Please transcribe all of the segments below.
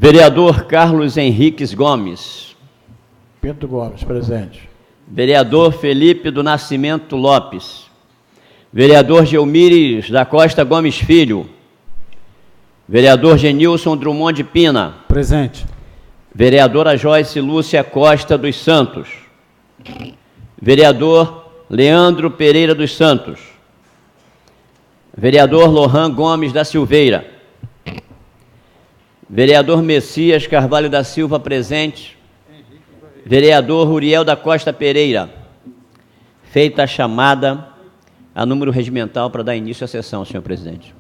Vereador Carlos Henriques Gomes. Pinto Gomes, presente. Vereador Felipe do Nascimento Lopes. Vereador Gelmires da Costa Gomes Filho. Vereador Genilson Drummond de Pina. Presente. Vereadora Joyce Lúcia Costa dos Santos. Vereador Leandro Pereira dos Santos. Vereador Lohan Gomes da Silveira. Vereador Messias Carvalho da Silva, presente. Vereador Uriel da Costa Pereira. Feita a chamada a número regimental para dar início à sessão, senhor presidente.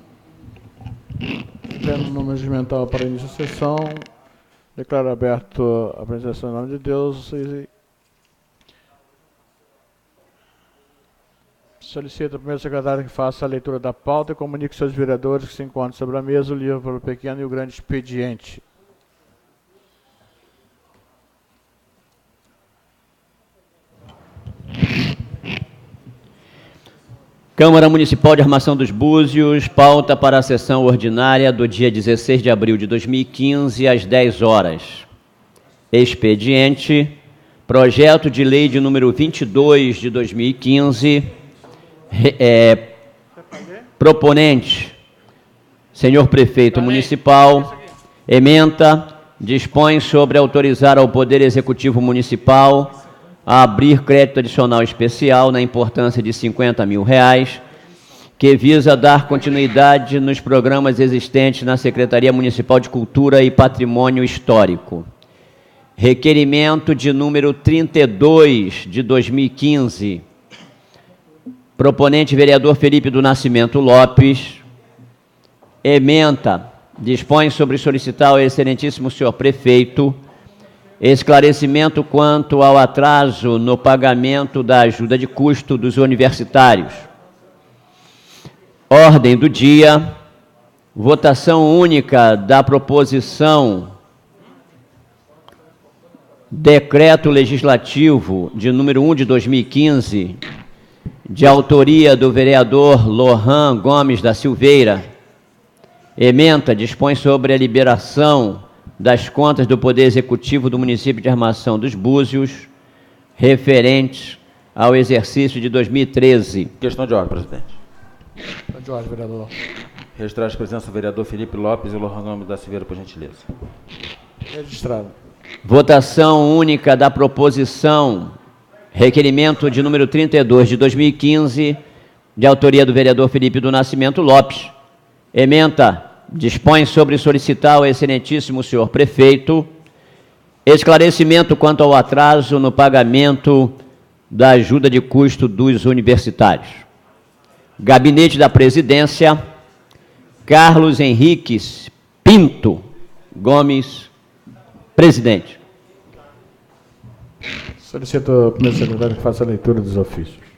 Tendo o número regimental para início da sessão, declaro aberto a apresentação em nome de Deus e solicito ao primeiro secretário que faça a leitura da pauta e comunique aos seus vereadores que se encontram sobre a mesa o livro para o pequeno e o grande expediente. Câmara Municipal de Armação dos Búzios, pauta para a sessão ordinária do dia 16 de abril de 2015, às 10 horas. Expediente, projeto de lei de número 22 de 2015, proponente, senhor prefeito municipal, ementa, dispõe sobre autorizar ao Poder Executivo Municipal a abrir crédito adicional especial na importância de R$50 mil, que visa dar continuidade nos programas existentes na Secretaria Municipal de Cultura e Patrimônio Histórico. Requerimento de número 32 de 2015. Proponente, vereador Felipe do Nascimento Lopes. Ementa, dispõe sobre solicitar ao excelentíssimo senhor prefeito esclarecimento quanto ao atraso no pagamento da ajuda de custo dos universitários. Ordem do dia, votação única da proposição Decreto Legislativo de número 1 de 2015, de autoria do vereador Lohan Gomes da Silveira. Ementa, dispõe sobre a liberação das contas do Poder Executivo do município de Armação dos Búzios, referentes ao exercício de 2013. Questão de ordem, presidente. Questão de ordem, vereador. Registrar a presença do vereador Felipe Lopes e Lohan Gomes da Silveira, por gentileza. Registrado. Votação única da proposição, requerimento de número 32 de 2015, de autoria do vereador Felipe do Nascimento Lopes. Ementa, dispõe sobre solicitar ao excelentíssimo senhor prefeito esclarecimento quanto ao atraso no pagamento da ajuda de custo dos universitários. Gabinete da Presidência, Carlos Henriques Pinto Gomes, presidente. Solicito ao primeiro secretário que faça a leitura dos ofícios.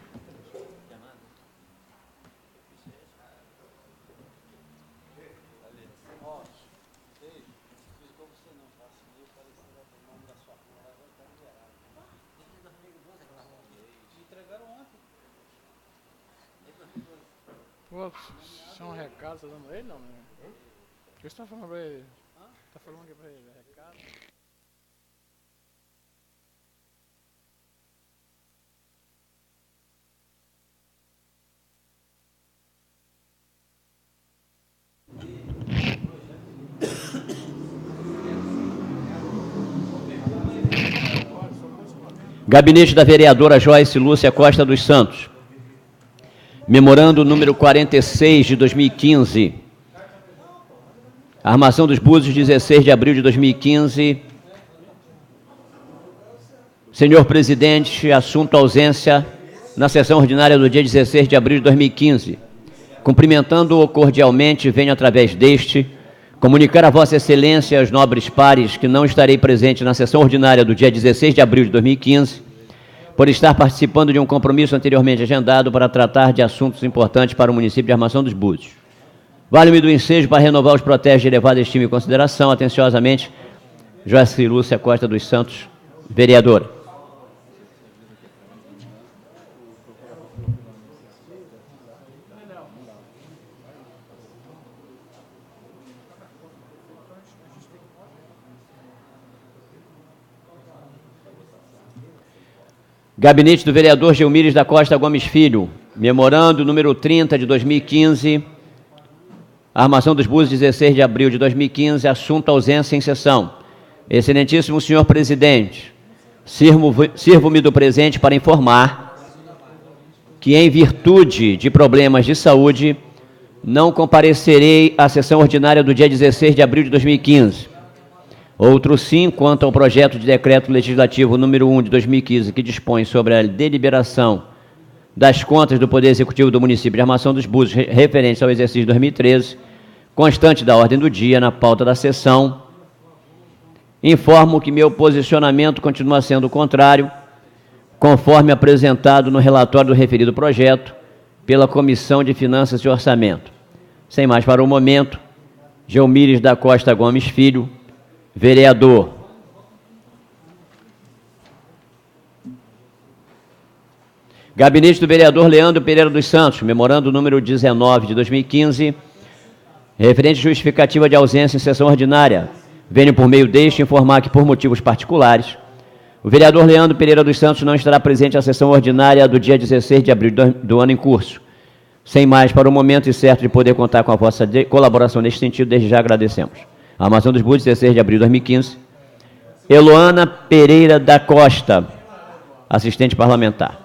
Pô, se é um recado, tá dando ele, não, né? O que você tá falando pra ele? Tá falando que é pra ele, é recado? Gabinete da vereadora Joyce Lúcia Costa dos Santos. Memorando número 46 de 2015. Armação dos Búzios, 16 de abril de 2015. Senhor presidente, assunto ausência na sessão ordinária do dia 16 de abril de 2015. Cumprimentando-o cordialmente, venho através deste comunicar a Vossa Excelência e aos nobres pares que não estarei presente na sessão ordinária do dia 16 de abril de 2015, por estar participando de um compromisso anteriormente agendado para tratar de assuntos importantes para o município de Armação dos Búzios. Vale-me do ensejo para renovar os protestos de elevada estima e consideração. Atenciosamente, Joyce Lúcia Costa dos Santos, vereadora. Gabinete do vereador Gelmires da Costa Gomes Filho, memorando número 30 de 2015, Armação dos Búzios, 16 de abril de 2015, assunto ausência em sessão. Excelentíssimo senhor presidente, sirvo-me do presente para informar que, em virtude de problemas de saúde, não comparecerei à sessão ordinária do dia 16 de abril de 2015. Outro sim, quanto ao projeto de decreto legislativo número 1 de 2015, que dispõe sobre a deliberação das contas do Poder Executivo do município de Armação dos Búzios referentes ao exercício 2013, constante da ordem do dia na pauta da sessão, informo que meu posicionamento continua sendo contrário, conforme apresentado no relatório do referido projeto pela Comissão de Finanças e Orçamento. Sem mais para o momento, Gelmires da Costa Gomes Filho, vereador. Gabinete do vereador Leandro Pereira dos Santos, memorando número 19 de 2015, referente à justificativa de ausência em sessão ordinária. Venho por meio deste informar que, por motivos particulares, o vereador Leandro Pereira dos Santos não estará presente à sessão ordinária do dia 16 de abril do ano em curso. Sem mais para o momento e certo de poder contar com a vossa colaboração neste sentido, desde já agradecemos. Armação dos Búzios, 16 de abril de 2015. Eloana Pereira da Costa, assistente parlamentar.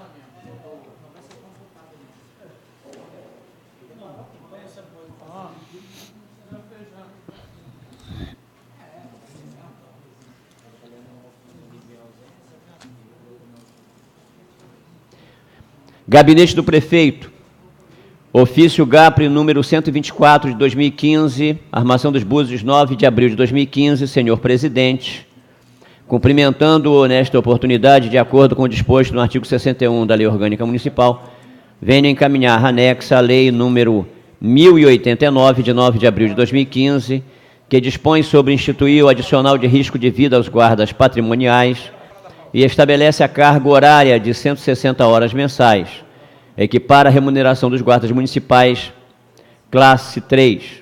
Gabinete do Prefeito, ofício GAPRE número 124 de 2015, Armação dos Búzios, 9 de abril de 2015, senhor presidente, cumprimentando-o nesta oportunidade, de acordo com o disposto no artigo 61 da Lei Orgânica Municipal, venho encaminhar anexa à Lei número 1089, de 9 de abril de 2015, que dispõe sobre instituir o adicional de risco de vida aos guardas patrimoniais e estabelece a carga horária de 160 horas mensais, equipara a remuneração dos guardas municipais, classe 3,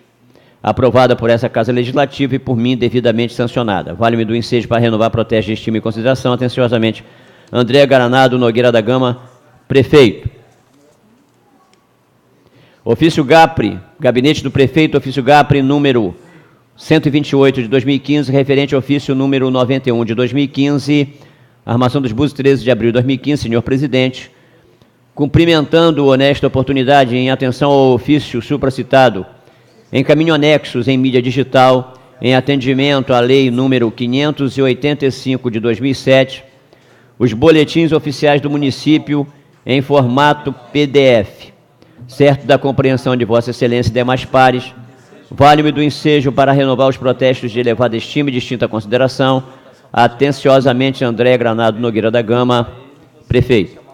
aprovada por essa Casa Legislativa e por mim devidamente sancionada. Vale-me do ensejo para renovar, protege, estima e consideração, atenciosamente, André Granado Nogueira da Gama, prefeito. Ofício GAPRE, Gabinete do Prefeito, ofício GAPRE número 128 de 2015, referente ao ofício número 91 de 2015, Armação dos Búzios, 13 de abril de 2015, senhor presidente, cumprimentando-o nesta oportunidade em atenção ao ofício supracitado, encaminho anexos em mídia digital, em atendimento à Lei número 585 de 2007, os boletins oficiais do município em formato PDF, certo da compreensão de Vossa Excelência e demais pares, vale-me do ensejo para renovar os protestos de elevada estima e distinta consideração, atenciosamente, André Granado Nogueira da Gama, prefeito.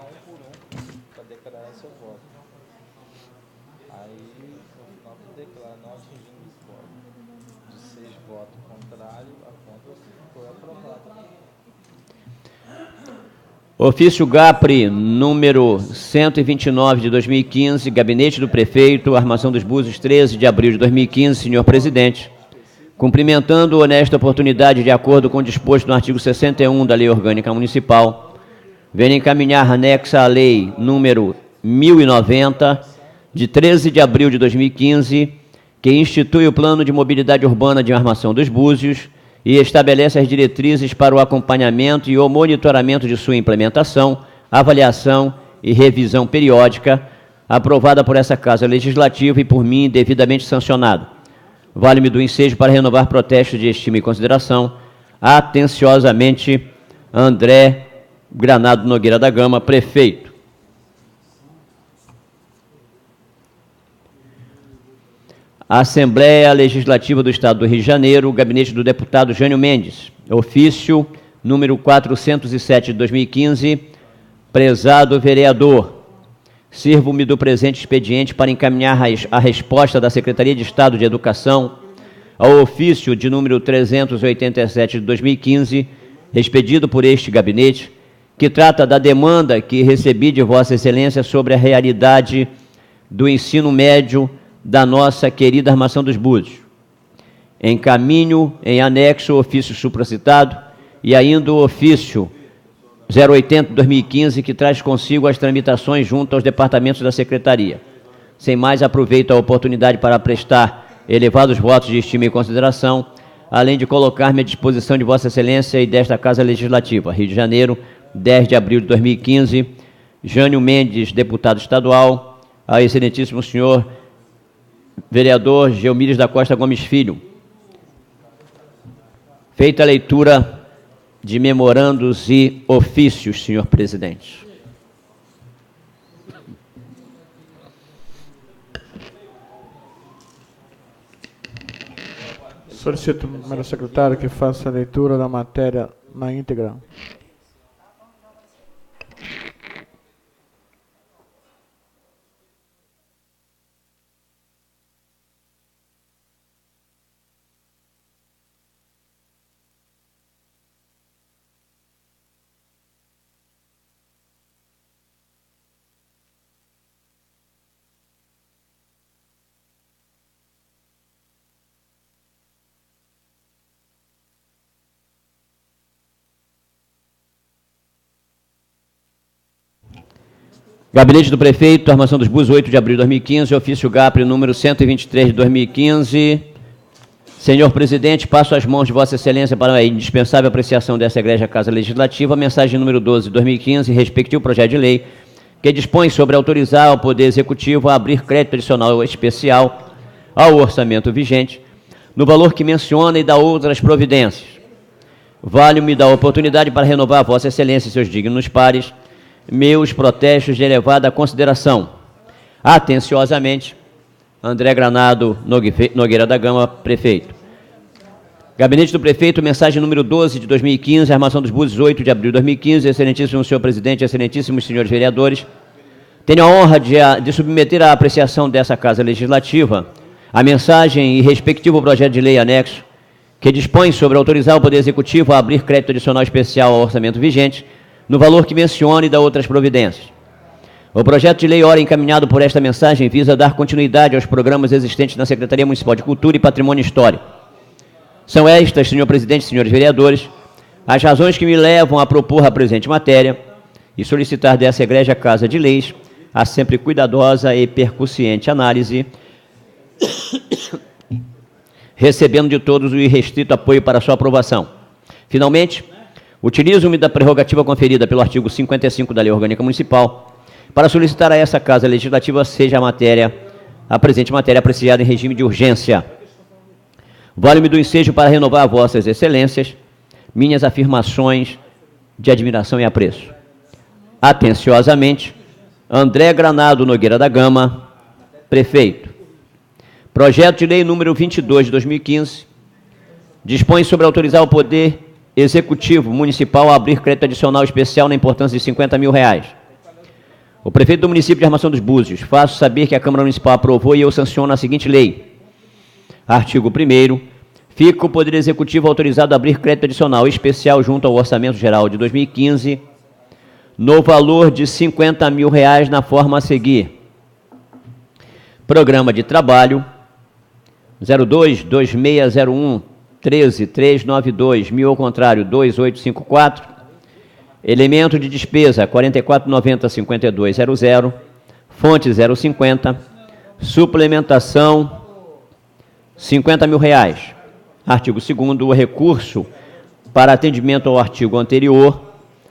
Ofício GAPRE número 129 de 2015, Gabinete do Prefeito, Armação dos Búzios, 13 de abril de 2015, senhor presidente, cumprimentando-o nesta oportunidade, de acordo com o disposto no artigo 61 da Lei Orgânica Municipal, venho encaminhar anexa à Lei número 1090, de 13 de abril de 2015, que institui o Plano de Mobilidade Urbana de Armação dos Búzios e estabelece as diretrizes para o acompanhamento e o monitoramento de sua implementação, avaliação e revisão periódica, aprovada por essa Casa Legislativa e por mim devidamente sancionado. Vale-me do ensejo para renovar protestos de estima e consideração, atenciosamente, André Granado Nogueira da Gama, prefeito. Assembleia Legislativa do Estado do Rio de Janeiro, Gabinete do Deputado Jânio Mendes, ofício número 407 de 2015, prezado vereador, sirvo-me do presente expediente para encaminhar a resposta da Secretaria de Estado de Educação ao ofício de número 387 de 2015, expedido por este gabinete, que trata da demanda que recebi de Vossa Excelência sobre a realidade do ensino médio da nossa querida Armação dos Búzios. Encaminho em anexo o ofício supracitado e ainda o ofício 080/2015, que traz consigo as tramitações junto aos departamentos da Secretaria. Sem mais, aproveito a oportunidade para prestar elevados votos de estima e consideração, além de colocar-me à disposição de Vossa Excelência e desta Casa Legislativa. Rio de Janeiro, 10 de abril de 2015, Jânio Mendes, deputado estadual, ao excelentíssimo senhor vereador Geomíris da Costa Gomes Filho. Feita a leitura de memorandos e ofícios, senhor presidente. Solicito ao primeiro secretário que faça a leitura da matéria na íntegra. Gabinete do Prefeito, Armação dos Búzios, 8 de abril de 2015, ofício GAPRE número 123 de 2015. Senhor Presidente, passo às mãos de Vossa Excelência para a indispensável apreciação dessa egrégia Casa Legislativa, a mensagem número 12 de 2015, respectivo projeto de lei, que dispõe sobre autorizar o Poder Executivo a abrir crédito adicional especial ao orçamento vigente, no valor que menciona e dá outras providências. Vale-me dar a oportunidade para renovar a Vossa Excelência e seus dignos pares meus protestos de elevada consideração. Atenciosamente, André Granado Nogueira da Gama, prefeito. Gabinete do Prefeito, mensagem número 12 de 2015, Armação dos Búzios, 8 de abril de 2015, excelentíssimo senhor presidente, excelentíssimos senhores vereadores, tenho a honra de submeter à apreciação dessa Casa Legislativa a mensagem e respectivo projeto de lei anexo que dispõe sobre autorizar o Poder Executivo a abrir crédito adicional especial ao orçamento vigente no valor que mencione e dá outras providências. O projeto de lei ora encaminhado por esta mensagem visa dar continuidade aos programas existentes na Secretaria Municipal de Cultura e Patrimônio Histórico. São estas, senhor presidente e senhores vereadores, as razões que me levam a propor a presente matéria e solicitar dessa egrégia Casa de Leis a sempre cuidadosa e percussiente análise, recebendo de todos o irrestrito apoio para sua aprovação. Finalmente, utilizo-me da prerrogativa conferida pelo artigo 55 da Lei Orgânica Municipal para solicitar a essa Casa Legislativa seja a presente matéria apreciada em regime de urgência. Vale-me do ensejo para renovar a Vossas Excelências minhas afirmações de admiração e apreço. Atenciosamente, André Granado Nogueira da Gama, prefeito. Projeto de lei número 22 de 2015 dispõe sobre autorizar o Poder Executivo Municipal a abrir crédito adicional especial na importância de R$50 mil. O prefeito do município de Armação dos Búzios, faço saber que a Câmara Municipal aprovou e eu sanciono a seguinte lei. Artigo 1º. Fica o Poder Executivo autorizado a abrir crédito adicional especial junto ao Orçamento Geral de 2015 no valor de R$50 mil na forma a seguir. Programa de Trabalho 02-2601 13.392, mil ao contrário, 2.854. Elemento de despesa, 4490-5200, fonte 0,50. Suplementação, R$50 mil. Artigo 2º, o recurso para atendimento ao artigo anterior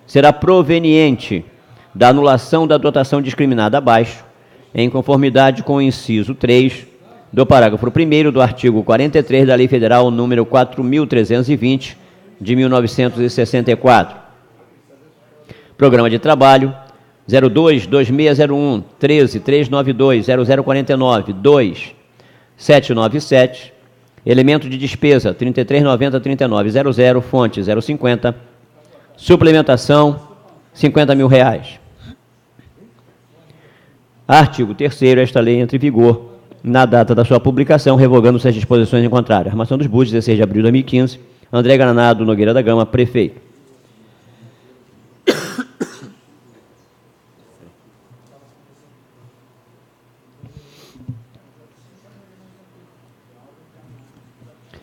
será proveniente da anulação da dotação discriminada abaixo, em conformidade com o inciso 3 do parágrafo 1º do artigo 43 da Lei Federal número 4.320, de 1964. Programa de Trabalho 02-2601 13.392 0049 2797. Elemento de despesa 3390-3900, fonte 0,50. Suplementação R$50 mil. Artigo 3º, esta lei entra em vigor na data da sua publicação, revogando-se as disposições em contrário. Armação dos Búzios, 16 de abril de 2015. André Granado Nogueira da Gama, prefeito.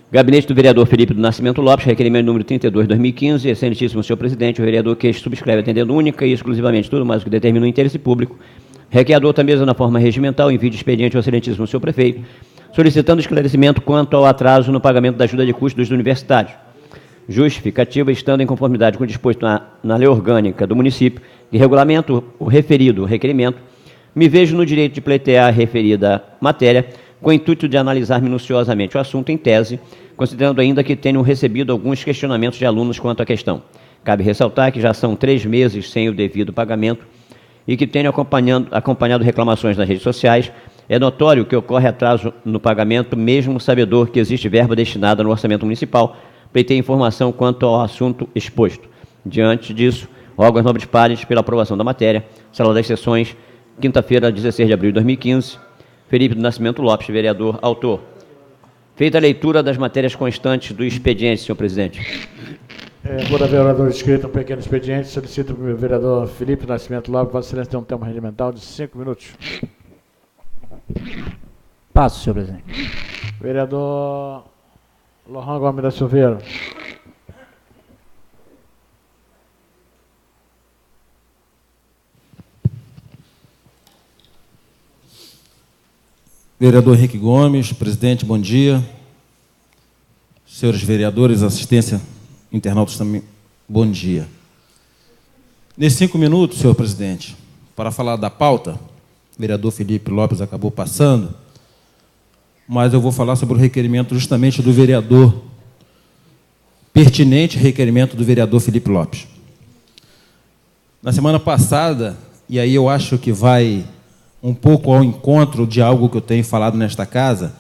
Gabinete do vereador Felipe do Nascimento Lopes, requerimento número 32/2015. Excelentíssimo senhor presidente, o vereador que subscreve atendendo única e exclusivamente tudo mais o que determina o interesse público, requer a outra mesa na forma regimental, envio de expediente ao excelentíssimo senhor prefeito, solicitando esclarecimento quanto ao atraso no pagamento da ajuda de custo dos universitários. Justificativa, estando em conformidade com o disposto na lei orgânica do município, que regulamenta o referido requerimento, me vejo no direito de pleitear a referida matéria, com o intuito de analisar minuciosamente o assunto em tese, considerando ainda que tenho recebido alguns questionamentos de alunos quanto à questão. Cabe ressaltar que já são 3 meses sem o devido pagamento e que tenho acompanhado reclamações nas redes sociais. É notório que ocorre atraso no pagamento, mesmo sabedor que existe verba destinada no orçamento municipal. Pleitei informação quanto ao assunto exposto. Diante disso, rogo aos nobres pares pela aprovação da matéria. Sala das Sessões, quinta-feira, 16 de abril de 2015. Felipe do Nascimento Lopes, vereador, autor. Feita a leitura das matérias constantes do expediente, senhor presidente. Por haver orador inscrito um pequeno expediente, solicito para o vereador Felipe do Nascimento Lopes, Vossa Excelência, tem um tempo regimental de 5 minutos. Passo, senhor presidente. Vereador Lohan Gomes da Silveira. Vereador Henrique Gomes, presidente, bom dia. Senhores vereadores, assistência, internautas também, bom dia. Nesses 5 minutos, senhor presidente, para falar da pauta, o vereador Felipe Lopes acabou passando, mas eu vou falar sobre o requerimento justamente do vereador, pertinente requerimento do vereador Felipe Lopes. Na semana passada, e aí eu acho que vai um pouco ao encontro de algo que eu tenho falado nesta casa,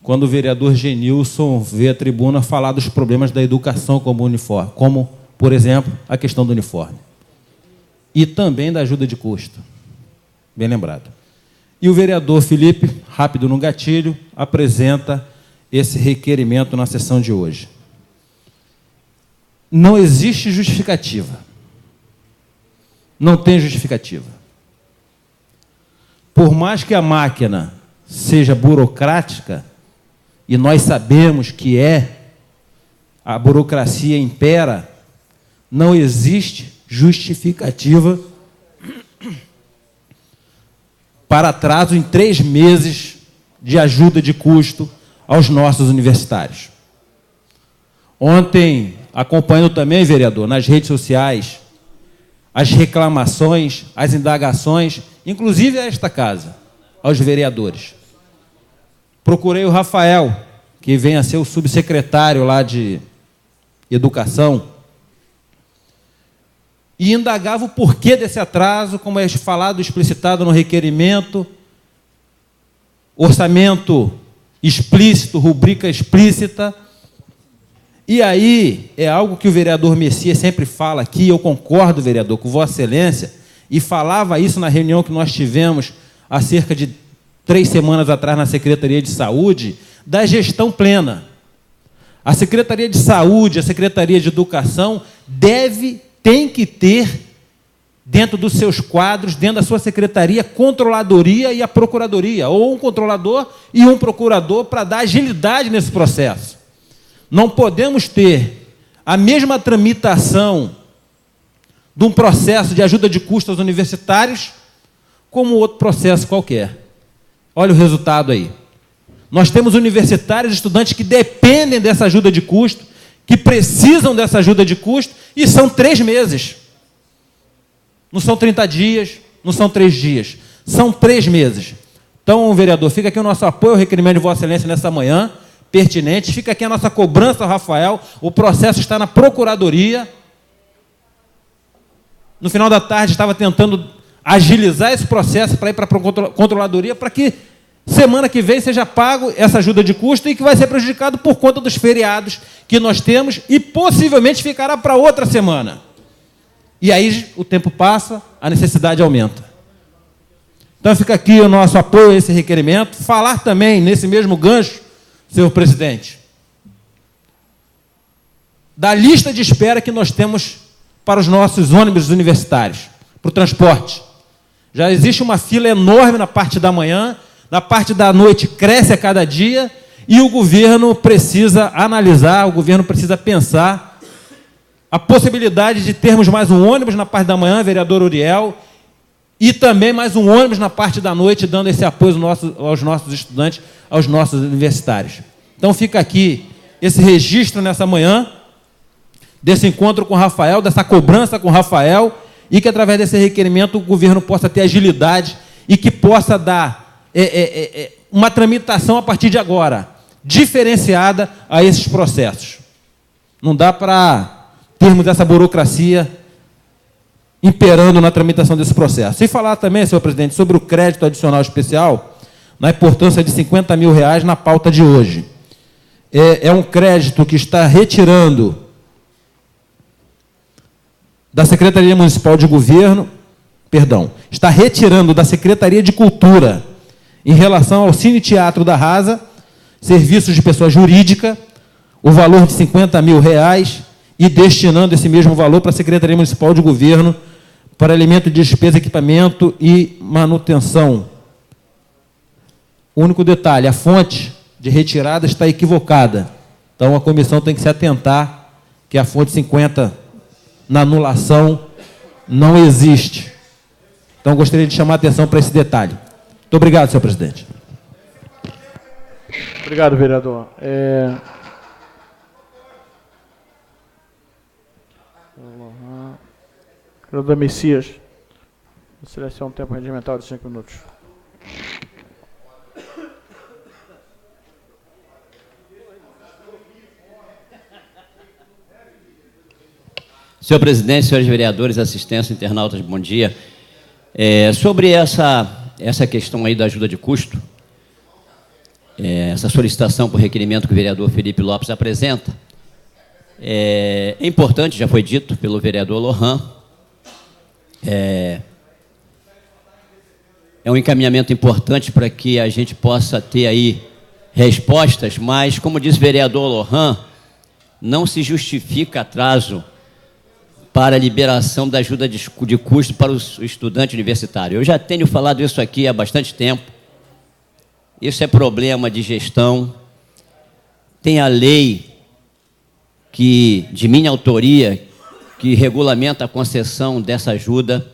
quando o vereador Genilson veio à tribuna falar dos problemas da educação como uniforme, como, por exemplo, a questão do uniforme. E também da ajuda de custo. Bem lembrado. E o vereador Felipe, rápido no gatilho, apresenta esse requerimento na sessão de hoje. Não existe justificativa. Não tem justificativa. Por mais que a máquina seja burocrática, e nós sabemos que a burocracia impera, não existe justificativa para atraso em 3 meses de ajuda de custo aos nossos universitários. Ontem, acompanhando também, vereador, nas redes sociais, as reclamações, as indagações, inclusive a esta casa, aos vereadores. Procurei o Rafael, que vem a ser o subsecretário lá de Educação, e indagava o porquê desse atraso, como é falado, explicitado no requerimento, orçamento explícito, rubrica explícita. E aí, é algo que o vereador Messias sempre fala aqui, eu concordo, vereador, com Vossa Excelência, e falava isso na reunião que nós tivemos há cerca de 3 semanas atrás na Secretaria de Saúde, da gestão plena. A Secretaria de Saúde, a Secretaria de Educação tem que ter, dentro dos seus quadros, dentro da sua secretaria, controladoria e a procuradoria, ou um controlador e um procurador para dar agilidade nesse processo. Não podemos ter a mesma tramitação de um processo de ajuda de custo aos universitários como outro processo qualquer. Olha o resultado aí. Nós temos universitários, estudantes que dependem dessa ajuda de custo, que precisam dessa ajuda de custo, e são 3 meses. Não são 30 dias, não são 3 dias. São 3 meses. Então, vereador, fica aqui o nosso apoio ao requerimento de Vossa Excelência nessa manhã, pertinente. Fica aqui a nossa cobrança, Rafael. O processo está na Procuradoria. No final da tarde, estava tentando agilizar esse processo para ir para a Controladoria, para que semana que vem seja pago essa ajuda de custo e que vai ser prejudicado por conta dos feriados que nós temos e possivelmente ficará para outra semana. E aí o tempo passa, a necessidade aumenta. Então fica aqui o nosso apoio a esse requerimento. Falar também, nesse mesmo gancho, senhor presidente, da lista de espera que nós temos para os nossos ônibus universitários, para o transporte. Já existe uma fila enorme na parte da manhã, na parte da noite cresce a cada dia, e o governo precisa analisar, o governo precisa pensar a possibilidade de termos mais um ônibus na parte da manhã, vereador Uriel, e também mais um ônibus na parte da noite, dando esse apoio aos nossos estudantes, aos nossos universitários. Então fica aqui esse registro nessa manhã, desse encontro com o Rafael, dessa cobrança com o Rafael, e que através desse requerimento o governo possa ter agilidade e que possa dar uma tramitação a partir de agora, diferenciada a esses processos. Não dá para termos essa burocracia imperando na tramitação desse processo. E falar também, senhor presidente, sobre o crédito adicional especial, na importância de R$50 mil na pauta de hoje. É um crédito que está retirando da Secretaria Municipal de Governo, está retirando da Secretaria de Cultura, em relação ao Cine Teatro da Rasa, serviços de pessoa jurídica, o valor de R$50 mil, e destinando esse mesmo valor para a Secretaria Municipal de Governo, para alimento de despesa, equipamento e manutenção. O único detalhe, a fonte de retirada está equivocada. Então, a comissão tem que se atentar que a fonte 50 na anulação não existe. Então, gostaria de chamar a atenção para esse detalhe. Muito obrigado, senhor presidente. Obrigado, vereador. Vereador Messias, vou selecionar um tempo regimental de 5 minutos. Senhor presidente, senhores vereadores, assistência, internautas, bom dia. Sobre essa questão aí da ajuda de custo, essa solicitação por requerimento que o vereador Felipe Lopes apresenta, é importante, já foi dito pelo vereador Lohan, é um encaminhamento importante para que a gente possa ter aí respostas, mas, como diz o vereador Lohan, não se justifica atraso para a liberação da ajuda de custo para o estudante universitário. Eu já tenho falado isso aqui há bastante tempo. Isso é problema de gestão. Tem a lei de minha autoria, que regulamenta a concessão dessa ajuda.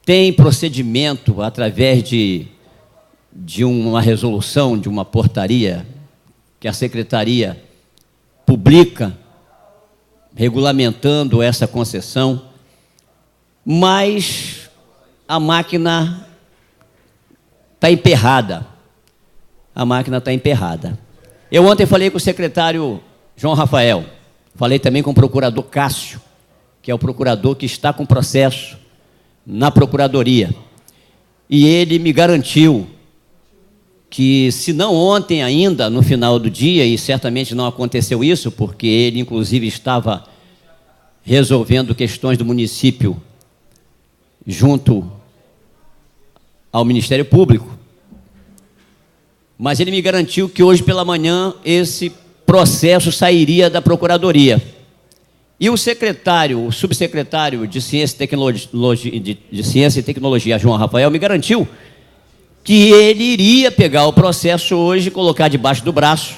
Tem procedimento através de uma resolução, de uma portaria, que a secretaria publica, regulamentando essa concessão, mas a máquina está emperrada. A máquina está emperrada. Eu ontem falei com o secretário João Rafael, falei também com o procurador Cássio, que é o procurador que está com processo na Procuradoria. E ele me garantiu que, se não ontem ainda, no final do dia, e certamente não aconteceu isso, porque ele, inclusive, estava resolvendo questões do município junto ao Ministério Público, mas ele me garantiu que hoje pela manhã esse processo sairia da Procuradoria. E o subsecretário de Ciência e Tecnologia, João Rafael, me garantiu que ele iria pegar o processo hoje, colocar debaixo do braço,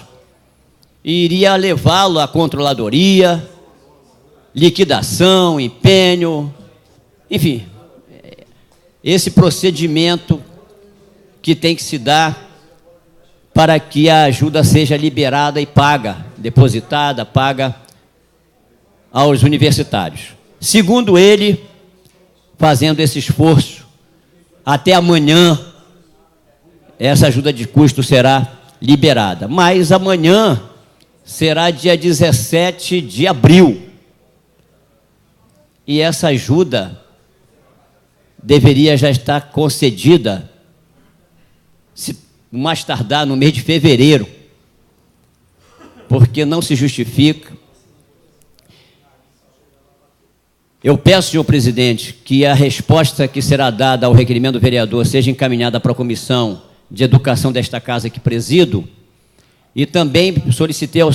e iria levá-lo à controladoria, liquidação, empenho, enfim, esse procedimento que tem que se dar para que a ajuda seja liberada e paga, depositada, paga aos universitários. Segundo ele, fazendo esse esforço, até amanhã essa ajuda de custo será liberada. Mas amanhã será dia 17 de abril. E essa ajuda deveria já estar concedida, se mais tardar, no mês de fevereiro, porque não se justifica. Eu peço, senhor presidente, que a resposta que será dada ao requerimento do vereador seja encaminhada para a Comissão de Educação desta casa que presido, e também solicitei ao o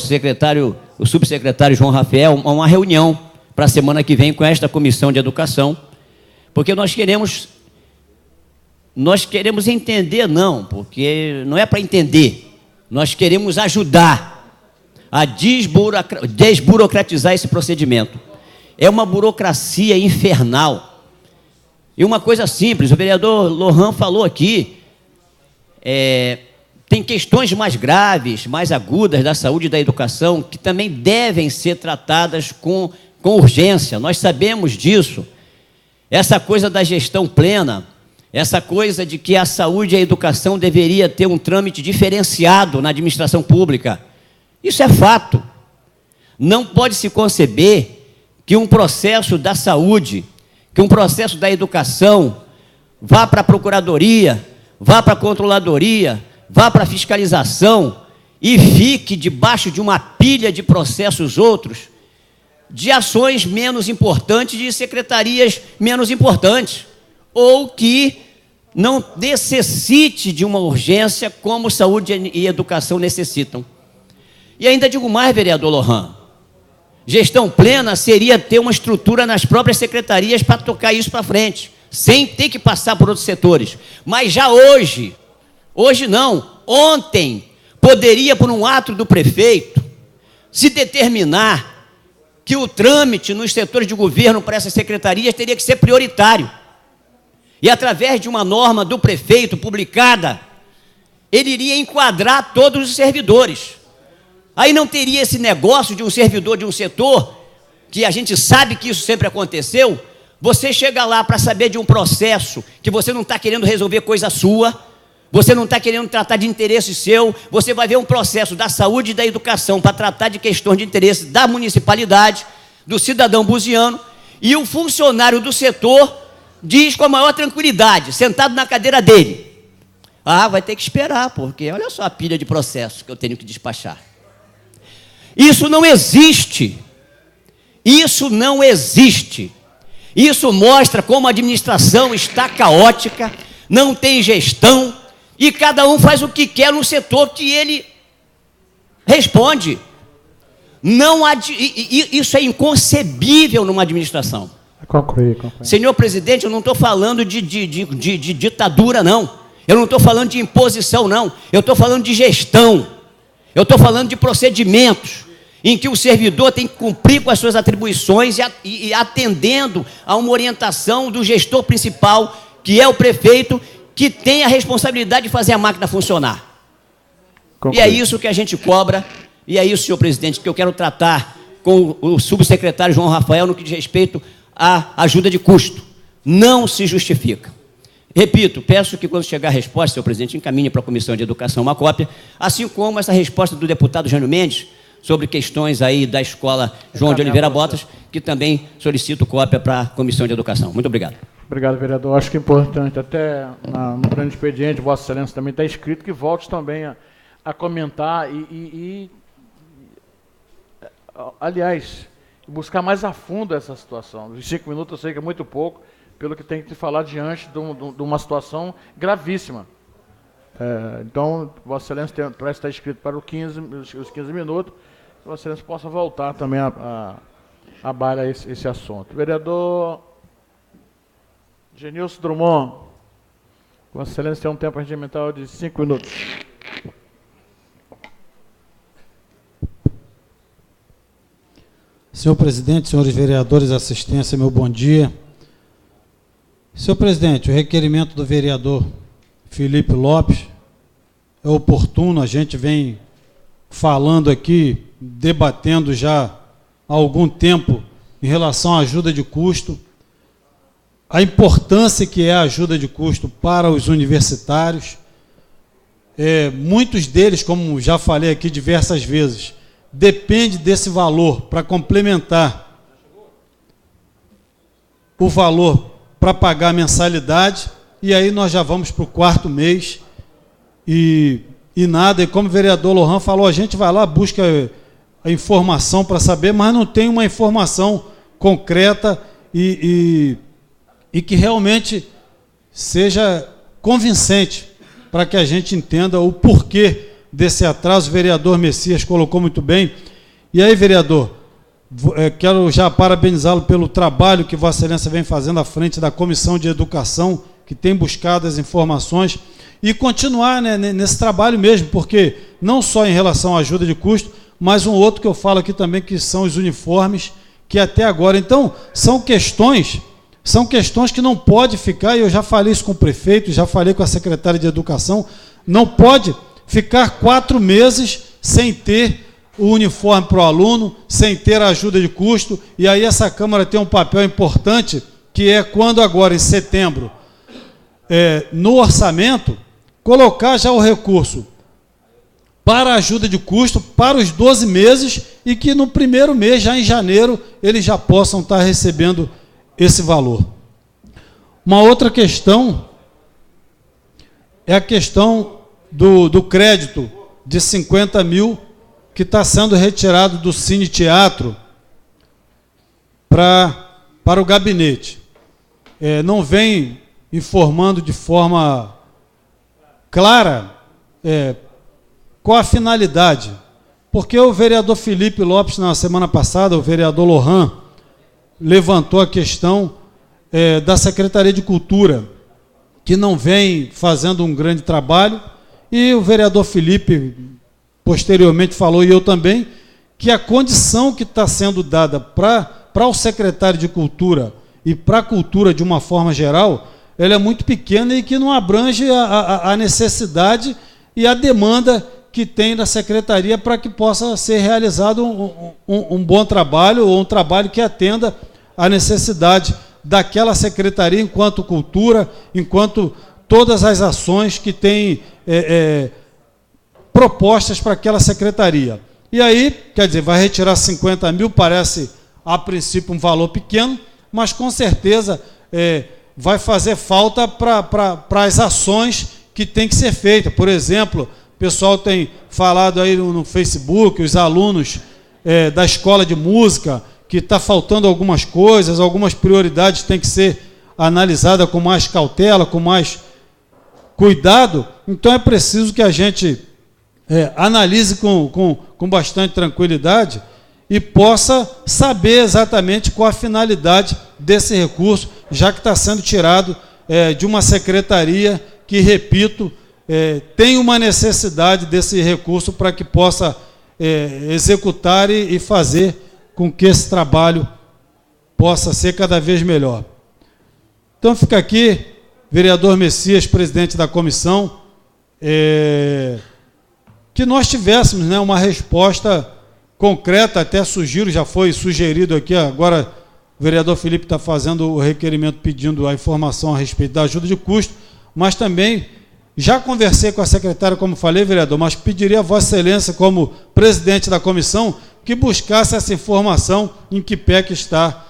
subsecretário João Rafael uma reunião para a semana que vem com esta Comissão de Educação, porque nós queremos entender, não, porque não é para entender, Nós queremos ajudar a desburocratizar esse procedimento. É uma burocracia infernal. E uma coisa simples, o vereador Lohan falou aqui, tem questões mais graves, mais agudas da saúde e da educação, que também devem ser tratadas com urgência. Nós sabemos disso. Essa coisa da gestão plena, essa coisa de que a saúde e a educação deveria ter um trâmite diferenciado na administração pública, isso é fato. Não pode se conceber que um processo da saúde, que um processo da educação vá para a procuradoria, vá para a controladoria, vá para a fiscalização e fique debaixo de uma pilha de processos outros, de ações menos importantes, de secretarias menos importantes, ou que não necessite de uma urgência como saúde e educação necessitam. E ainda digo mais, vereador Lohan, gestão plena seria ter uma estrutura nas próprias secretarias para tocar isso para frente, sem ter que passar por outros setores. Mas já hoje não, ontem, poderia, por um ato do prefeito, se determinar que o trâmite nos setores de governo para essas secretarias teria que ser prioritário. E através de uma norma do prefeito publicada, ele iria enquadrar todos os servidores. Aí não teria esse negócio de um servidor de um setor, que a gente sabe que isso sempre aconteceu, você chega lá para saber de um processo que você não está querendo resolver coisa sua, você não está querendo tratar de interesse seu, você vai ver um processo da saúde e da educação para tratar de questões de interesse da municipalidade, do cidadão buziano, e o funcionário do setor diz com a maior tranquilidade, sentado na cadeira dele, vai ter que esperar, porque olha só a pilha de processos que eu tenho que despachar. Isso não existe. Isso não existe. Isso mostra como a administração está caótica, não tem gestão, e cada um faz o que quer no setor que ele responde. Isso é inconcebível numa administração. Concluir. Senhor presidente, eu não estou falando de ditadura, não. Eu não estou falando de imposição, não. Eu estou falando de gestão. Eu estou falando de procedimentos em que o servidor tem que cumprir com as suas atribuições e atendendo a uma orientação do gestor principal, que é o prefeito, que tem a responsabilidade de fazer a máquina funcionar. Conclui. E é isso que a gente cobra, e é isso, senhor presidente, que eu quero tratar com o subsecretário João Rafael no que diz respeito à ajuda de custo. Não se justifica. Repito, peço que quando chegar a resposta, senhor presidente, encaminhe para a Comissão de Educação uma cópia, assim como essa resposta do deputado Jânio Mendes, sobre questões aí da escola João de Oliveira Botas, que também solicito cópia para a Comissão de Educação. Muito obrigado. Obrigado, vereador. Acho que é importante, até no grande expediente, Vossa Excelência também está escrito, que volte também a comentar aliás, buscar mais a fundo essa situação. Os 5 minutos eu sei que é muito pouco, pelo que tem que falar diante de uma situação gravíssima. Então, Vossa Excelência parece estar escrito para os 15 minutos, que Vossa Excelência possa voltar também a baila esse assunto. Vereador Genilson Drummond, Vossa Excelência tem um tempo regimental de 5 minutos. Senhor presidente, senhores vereadores, assistência, meu bom dia. Senhor presidente, o requerimento do vereador Felipe Lopes é oportuno, a gente vem falando aqui, debatendo já há algum tempo em relação à ajuda de custo, a importância que é a ajuda de custo para os universitários. Muitos deles, como já falei aqui diversas vezes, depende desse valor para complementar o valor para pagar a mensalidade, e aí nós já vamos para o 4º mês e nada, e como o vereador Lohan falou, a gente vai lá, busca a informação para saber, mas não tem uma informação concreta e que realmente seja convincente para que a gente entenda o porquê desse atraso. O vereador Messias colocou muito bem. E aí, vereador, quero já parabenizá-lo pelo trabalho que Vossa Excelência vem fazendo à frente da Comissão de Educação, que tem buscado as informações. e continuar, né, nesse trabalho mesmo, porque não só em relação à ajuda de custo, mas um outro que eu falo aqui também, que são os uniformes, que até agora... Então, são questões que não pode ficar, e eu já falei isso com o prefeito, já falei com a secretária de Educação, não pode ficar 4 meses sem ter o uniforme para o aluno, sem ter a ajuda de custo, e aí essa Câmara tem um papel importante, que é quando agora, em setembro, no orçamento, colocar já o recurso para a ajuda de custo, para os 12 meses, e que no primeiro mês, já em janeiro, eles já possam estar recebendo esse valor. Uma outra questão é a questão do crédito de 50 mil que está sendo retirado do Cine Teatro para o gabinete. Não vem informando de forma clara qual a finalidade, porque o vereador Felipe Lopes, na semana passada, o vereador Lohan, levantou a questão da Secretaria de Cultura, que não vem fazendo um grande trabalho, e o vereador Felipe, posteriormente, falou, e eu também, que a condição que está sendo dada para o secretário de Cultura e para a cultura de uma forma geral, ela é muito pequena e que não abrange a necessidade e a demanda que tem da secretaria para que possa ser realizado um bom trabalho, ou um trabalho que atenda a necessidade daquela secretaria enquanto cultura, enquanto todas as ações que tem propostas para aquela secretaria. E aí, quer dizer, vai retirar 50 mil, parece a princípio um valor pequeno, mas com certeza vai fazer falta para as ações que tem que ser feitas. Por exemplo, o pessoal tem falado aí no Facebook, os alunos da escola de música, que está faltando algumas coisas, algumas prioridades têm que ser analisadas com mais cautela, com mais cuidado. Então é preciso que a gente analise com bastante tranquilidade e possa saber exatamente qual a finalidade desse recurso, já que está sendo tirado de uma secretaria que, repito, tem uma necessidade desse recurso para que possa executar e fazer com que esse trabalho possa ser cada vez melhor. Então fica aqui, vereador Messias, presidente da comissão, que nós tivéssemos, né, uma resposta concreta, até sugiro, já foi sugerido aqui, agora o vereador Felipe está fazendo o requerimento pedindo a informação a respeito da ajuda de custo, mas também já conversei com a secretária, como falei, vereador, mas pediria a Vossa Excelência, como presidente da comissão, que buscasse essa informação em que pé que está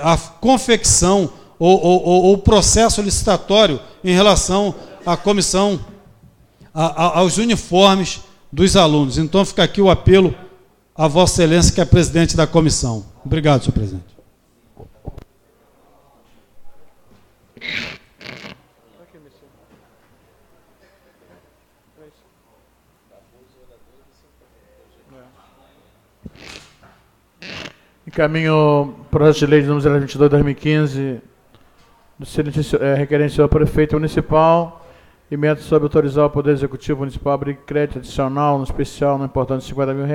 a confecção ou o processo licitatório em relação à comissão, aos uniformes dos alunos. Então fica aqui o apelo a Vossa Excelência, que é presidente da comissão. Obrigado, senhor presidente. Encaminho o projeto de lei de número 022/2015, requerente ao prefeito municipal, emenda sobre autorizar o Poder Executivo Municipal a abrir crédito adicional, no especial, no importância de R$50 mil,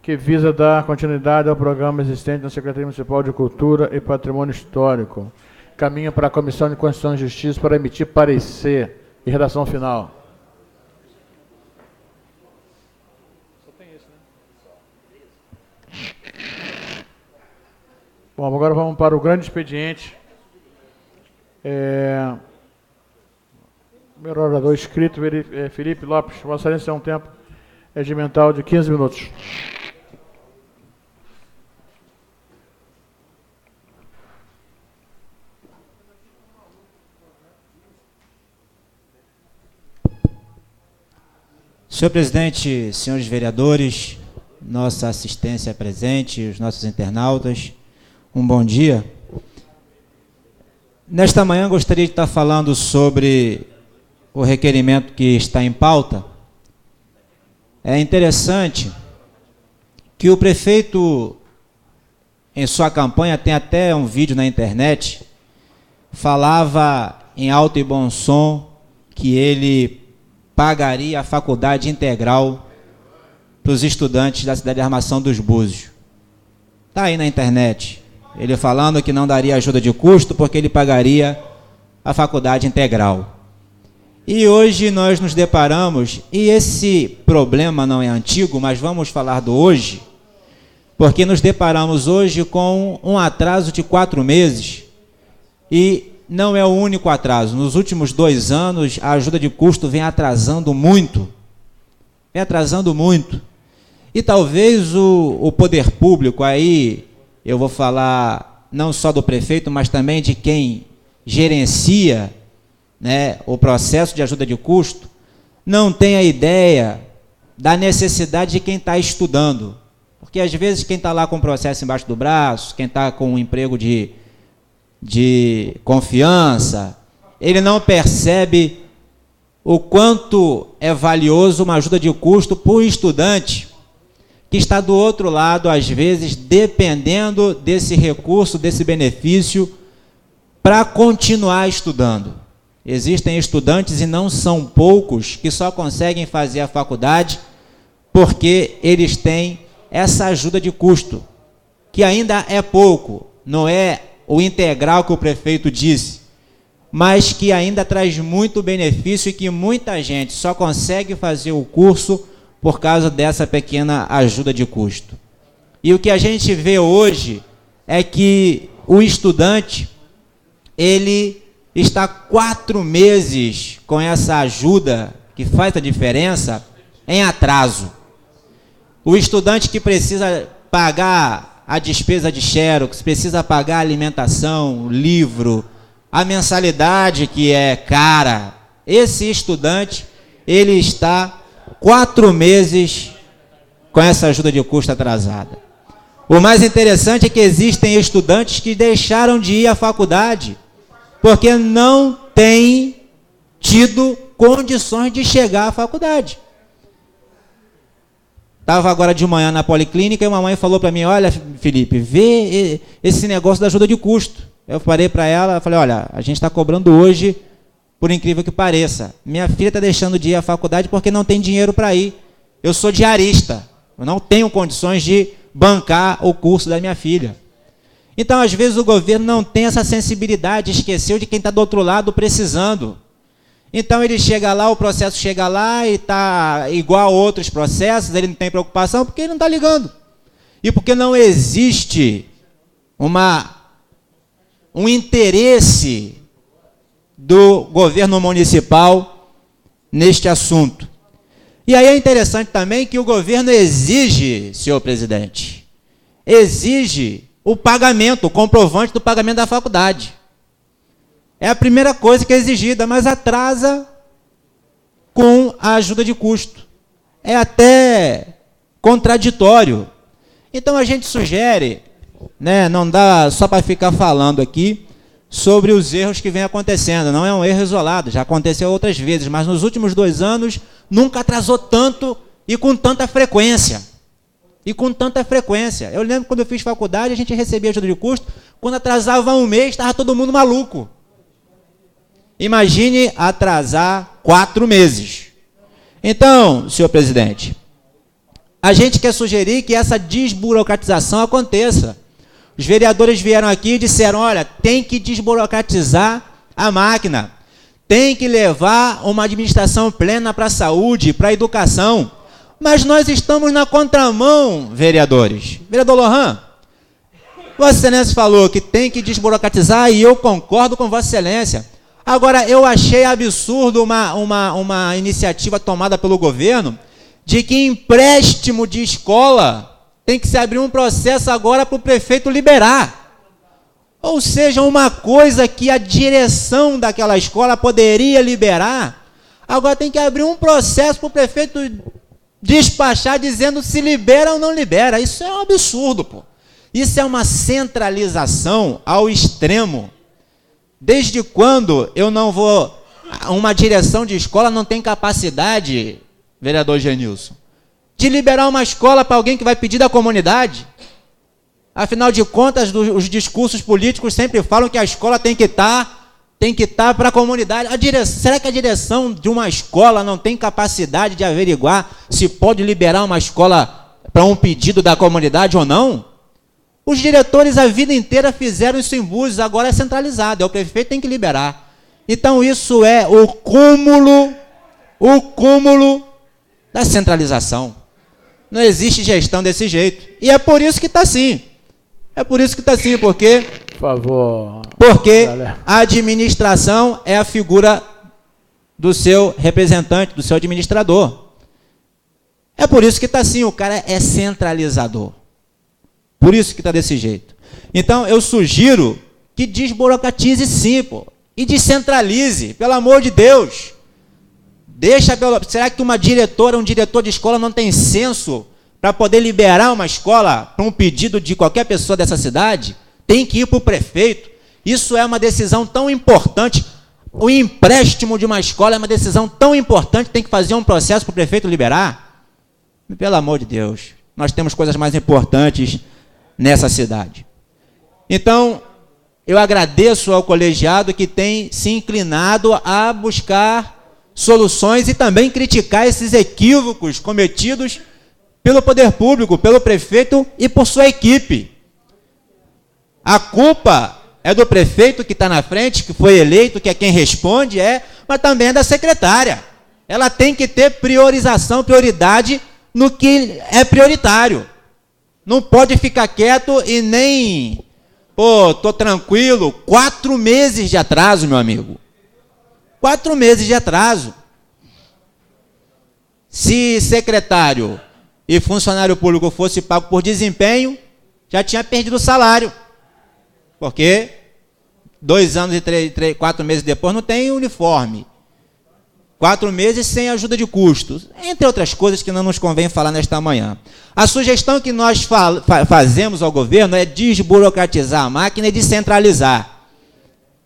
que visa dar continuidade ao programa existente na Secretaria Municipal de Cultura e Patrimônio Histórico. Caminha para a Comissão de Constituição e Justiça para emitir parecer e redação final. Bom, agora vamos para o grande expediente. Primeiro orador inscrito, Felipe Lopes. Vossa Excelência, é um tempo regimental de 15 minutos. Senhor presidente, senhores vereadores, nossa assistência presente, os nossos internautas, um bom dia. Nesta manhã gostaria de estar falando sobre o requerimento que está em pauta. É interessante que o prefeito, em sua campanha, tem até um vídeo na internet, falava em alto e bom som que ele pagaria a faculdade integral para os estudantes da cidade de Armação dos Búzios. Está aí na internet. Ele falando que não daria ajuda de custo porque ele pagaria a faculdade integral. E hoje nós nos deparamos, e esse problema não é antigo, mas vamos falar do hoje, porque nos deparamos hoje com um atraso de 4 meses, e não é o único atraso. Nos últimos 2 anos, a ajuda de custo vem atrasando muito. Vem atrasando muito. E talvez o poder público, aí eu vou falar não só do prefeito, mas também de quem gerencia, né, o processo de ajuda de custo, não tem a ideia da necessidade de quem está estudando. Porque às vezes quem está lá com o processo embaixo do braço, quem está com um emprego de confiança, ele não percebe o quanto é valioso uma ajuda de custo para o estudante que está do outro lado, às vezes, dependendo desse recurso, desse benefício, para continuar estudando. Existem estudantes, e não são poucos, que só conseguem fazer a faculdade porque eles têm essa ajuda de custo, que ainda é pouco, não é o integral que o prefeito disse, mas que ainda traz muito benefício e que muita gente só consegue fazer o curso por causa dessa pequena ajuda de custo. E o que a gente vê hoje é que o estudante, ele está 4 meses com essa ajuda, que faz a diferença, em atraso. O estudante que precisa pagar a despesa de xerox, precisa pagar a alimentação, o livro, a mensalidade que é cara, esse estudante, ele está 4 meses com essa ajuda de custo atrasada. O mais interessante é que existem estudantes que deixaram de ir à faculdade porque não têm tido condições de chegar à faculdade. Estava agora de manhã na policlínica e uma mãe falou para mim: olha, Felipe, vê esse negócio da ajuda de custo. Eu parei para ela e falei: olha, a gente está cobrando hoje, por incrível que pareça. Minha filha está deixando de ir à faculdade porque não tem dinheiro para ir. Eu sou diarista, eu não tenho condições de bancar o curso da minha filha. Então, às vezes, o governo não tem essa sensibilidade, esqueceu de quem está do outro lado precisando. Então, ele chega lá, o processo chega lá e está igual a outros processos, ele não tem preocupação porque ele não está ligando. E porque não existe um interesse do governo municipal neste assunto. E aí é interessante também que o governo exige, senhor presidente, exige o pagamento, o comprovante do pagamento da faculdade. É a primeira coisa que é exigida, mas atrasa com a ajuda de custo. É até contraditório. Então a gente sugere, né, não dá só para ficar falando aqui sobre os erros que vem acontecendo. Não é um erro isolado, já aconteceu outras vezes, mas nos últimos 2 anos nunca atrasou tanto e com tanta frequência. Eu lembro quando eu fiz faculdade, a gente recebia ajuda de custo, quando atrasava 1 mês, estava todo mundo maluco. Imagine atrasar 4 meses. Então, senhor presidente, a gente quer sugerir que essa desburocratização aconteça. Os vereadores vieram aqui e disseram: olha, tem que desburocratizar a máquina, tem que levar uma administração plena para a saúde, para a educação. Mas nós estamos na contramão, vereadores. Vereador Lohan, Vossa Excelência falou que tem que desburocratizar e eu concordo com Vossa Excelência. Agora, eu achei absurdo uma iniciativa tomada pelo governo de que empréstimo de escola tem que se abrir um processo agora para o prefeito liberar. Ou seja, uma coisa que a direção daquela escola poderia liberar, agora tem que abrir um processo para o prefeito despachar dizendo se libera ou não libera. Isso é um absurdo, pô. Isso é uma centralização ao extremo. Desde quando eu não vou... Uma direção de escola não tem capacidade, vereador Genilson, de liberar uma escola para alguém que vai pedir da comunidade? Afinal de contas, os discursos políticos sempre falam que a escola tem que estar tem que estar para a comunidade. Será que a direção de uma escola não tem capacidade de averiguar se pode liberar uma escola para um pedido da comunidade ou não? Os diretores a vida inteira fizeram isso em Búzios, agora é centralizado, o prefeito tem que liberar. Então isso é o cúmulo da centralização. Não existe gestão desse jeito. E é por isso que está assim. Porque... Por favor. Porque a administração é a figura do seu representante, do seu administrador. É por isso que está assim, o cara é centralizador. Por isso que está desse jeito. Então, eu sugiro que desburocratize sim, pô, e descentralize, pelo amor de Deus. Será que uma diretora, um diretor de escola não tem senso para poder liberar uma escola para um pedido de qualquer pessoa dessa cidade? Tem que ir para o prefeito. Isso é uma decisão tão importante. O empréstimo de uma escola é uma decisão tão importante, tem que fazer um processo para o prefeito liberar? Pelo amor de Deus, nós temos coisas mais importantes nessa cidade. Então, eu agradeço ao colegiado que tem se inclinado a buscar soluções e também criticar esses equívocos cometidos pelo poder público, pelo prefeito e por sua equipe. A culpa é do prefeito que está na frente, que foi eleito, que é quem responde, mas também é da secretária. Ela tem que ter prioridade no que é prioritário. Não pode ficar quieto e nem, tô tranquilo. 4 meses de atraso, meu amigo. 4 meses de atraso. Se secretário e funcionário público fosse pago por desempenho, já tinha perdido o salário. Porque 2 anos e 4 meses depois não tem uniforme. 4 meses sem ajuda de custos. Entre outras coisas que não nos convém falar nesta manhã. A sugestão que nós fazemos ao governo é desburocratizar a máquina e descentralizar.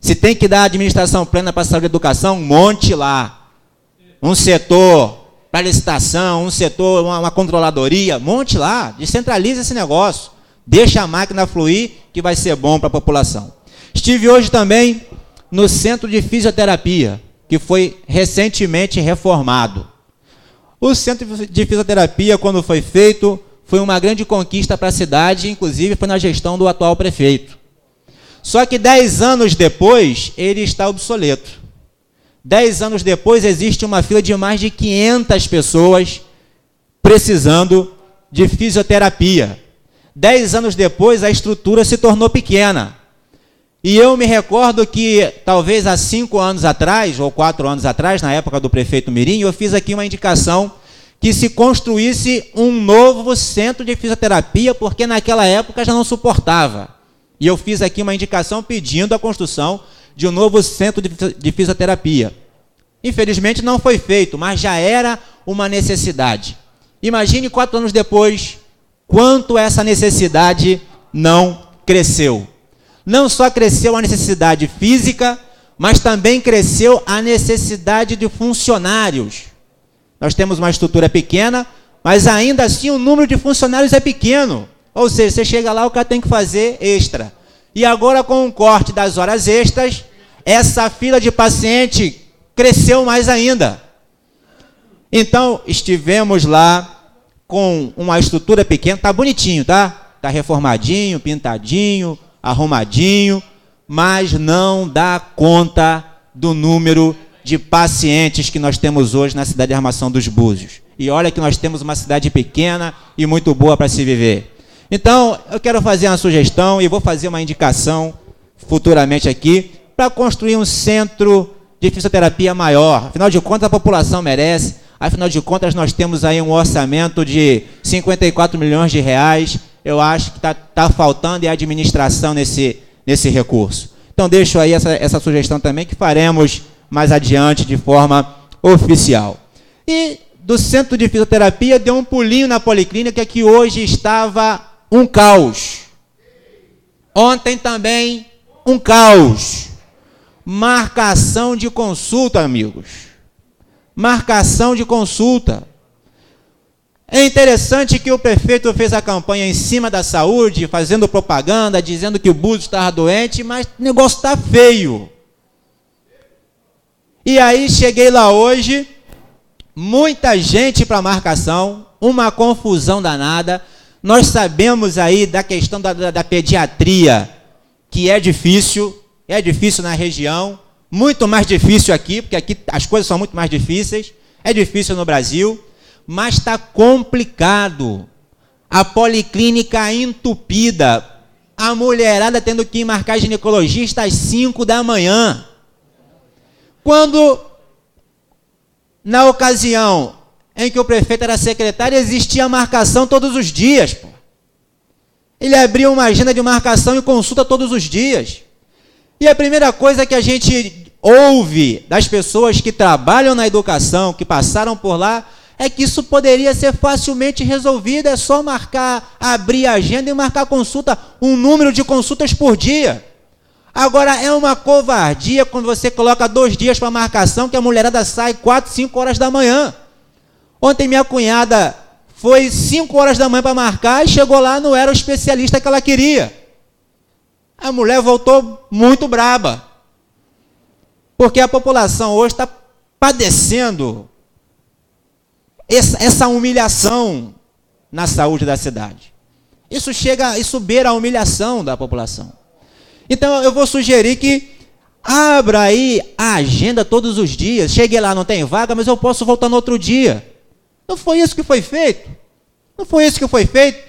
Se tem que dar administração plena para a saúde e educação, monte lá. Um setor para licitação, um setor, uma controladoria, monte lá. Descentraliza esse negócio. Deixa a máquina fluir, que vai ser bom para a população. Estive hoje também no Centro de Fisioterapia, que foi recentemente reformado. O Centro de Fisioterapia, quando foi feito, foi uma grande conquista para a cidade, inclusive foi na gestão do atual prefeito. Só que 10 anos depois, ele está obsoleto. 10 anos depois, existe uma fila de mais de 500 pessoas precisando de fisioterapia. 10 anos depois, a estrutura se tornou pequena. E eu me recordo que, talvez há 5 anos atrás, ou 4 anos atrás, na época do prefeito Mirim, eu fiz aqui uma indicação que se construísse um novo centro de fisioterapia, porque naquela época já não suportava. E eu fiz aqui uma indicação pedindo a construção de um novo centro de fisioterapia. Infelizmente não foi feito, mas já era uma necessidade. Imagine 4 anos depois, quanto essa necessidade não cresceu. Não só cresceu a necessidade física, mas também cresceu a necessidade de funcionários. Nós temos uma estrutura pequena, mas ainda assim o número de funcionários é pequeno. Ou seja, você chega lá, o cara tem que fazer extra. E agora, com o corte das horas extras, essa fila de paciente cresceu mais ainda. Então, estivemos lá com uma estrutura pequena, tá bonitinho, tá? Tá reformadinho, pintadinho, arrumadinho, mas não dá conta do número de pacientes que nós temos hoje na cidade de Armação dos Búzios. E olha que nós temos uma cidade pequena e muito boa para se viver. Então, eu quero fazer uma sugestão e vou fazer uma indicação futuramente aqui para construir um centro de fisioterapia maior. Afinal de contas, a população merece. Afinal de contas, nós temos aí um orçamento de 54 milhões de reais. Eu acho que está faltando a administração nesse recurso. Então, deixo aí essa sugestão também, que faremos mais adiante de forma oficial. E do centro de fisioterapia, deu um pulinho na policlínica, que hoje estava um caos. Ontem também, um caos. Marcação de consulta, amigos. Marcação de consulta. É interessante que o prefeito fez a campanha em cima da saúde, fazendo propaganda, dizendo que o Búzios estava doente, mas o negócio está feio. E aí cheguei lá hoje, muita gente para marcação, uma confusão danada. Nós sabemos aí da questão da pediatria, que é difícil na região, muito mais difícil aqui, porque aqui as coisas são muito mais difíceis, é difícil no Brasil, mas está complicado. A policlínica entupida, a mulherada tendo que ir marcar ginecologista às 5 da manhã. Quando, na ocasião em que o prefeito era secretário, existia marcação todos os dias. Pô. Ele abria uma agenda de marcação e consulta todos os dias. E a primeira coisa que a gente ouve das pessoas que trabalham na educação, que passaram por lá, é que isso poderia ser facilmente resolvido, é só marcar, abrir a agenda e marcar consulta, um número de consultas por dia. Agora, é uma covardia quando você coloca 2 dias para marcação, que a mulherada sai 4, 5 horas da manhã. Ontem minha cunhada foi 5 horas da manhã para marcar e chegou lá, não era o especialista que ela queria. A mulher voltou muito braba. Porque a população hoje está padecendo essa humilhação na saúde da cidade. Isso beira a humilhação da população. Então eu vou sugerir que abra aí a agenda todos os dias. Cheguei lá, não tem vaga, mas eu posso voltar no outro dia. Não foi isso que foi feito? Não foi isso que foi feito?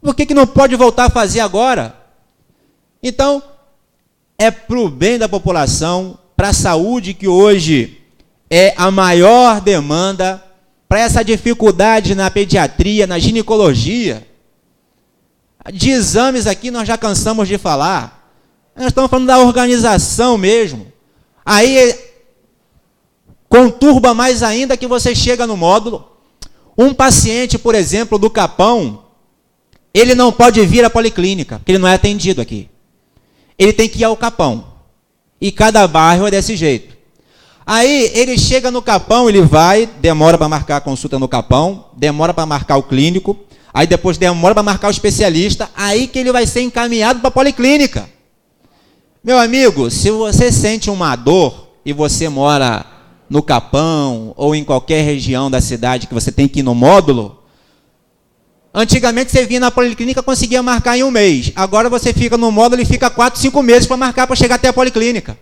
Por que não pode voltar a fazer agora? Então, é para o bem da população, para a saúde que hoje é a maior demanda, para essa dificuldade na pediatria, na ginecologia. De exames aqui nós já cansamos de falar. Nós estamos falando da organização mesmo. Aí conturba mais ainda que você chega no módulo. Um paciente, por exemplo, do Capão, ele não pode vir à policlínica, porque ele não é atendido aqui. Ele tem que ir ao Capão. E cada bairro é desse jeito. Aí ele chega no Capão, ele vai, demora para marcar a consulta no Capão, demora para marcar o clínico, aí depois demora para marcar o especialista, aí que ele vai ser encaminhado para a policlínica. Meu amigo, se você sente uma dor e você mora no Capão ou em qualquer região da cidade que você tem que ir no módulo, antigamente você vinha na policlínica e conseguia marcar em 1 mês. Agora você fica no módulo e fica 4, 5 meses para marcar para chegar até a policlínica.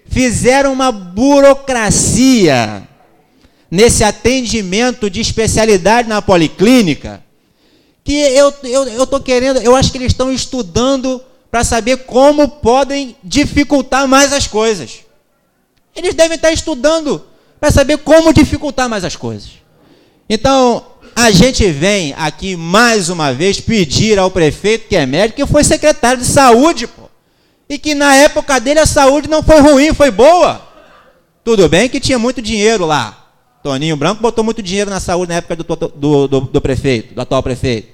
Fizeram uma burocracia nesse atendimento de especialidade na policlínica que eu acho que eles estão estudando para saber como podem dificultar mais as coisas. Eles devem estar estudando para saber como dificultar mais as coisas. Então, a gente vem aqui mais uma vez pedir ao prefeito, que é médico, que foi secretário de saúde, pô, e que na época dele a saúde não foi ruim, foi boa. Tudo bem que tinha muito dinheiro lá. Toninho Branco botou muito dinheiro na saúde na época do prefeito, do atual prefeito.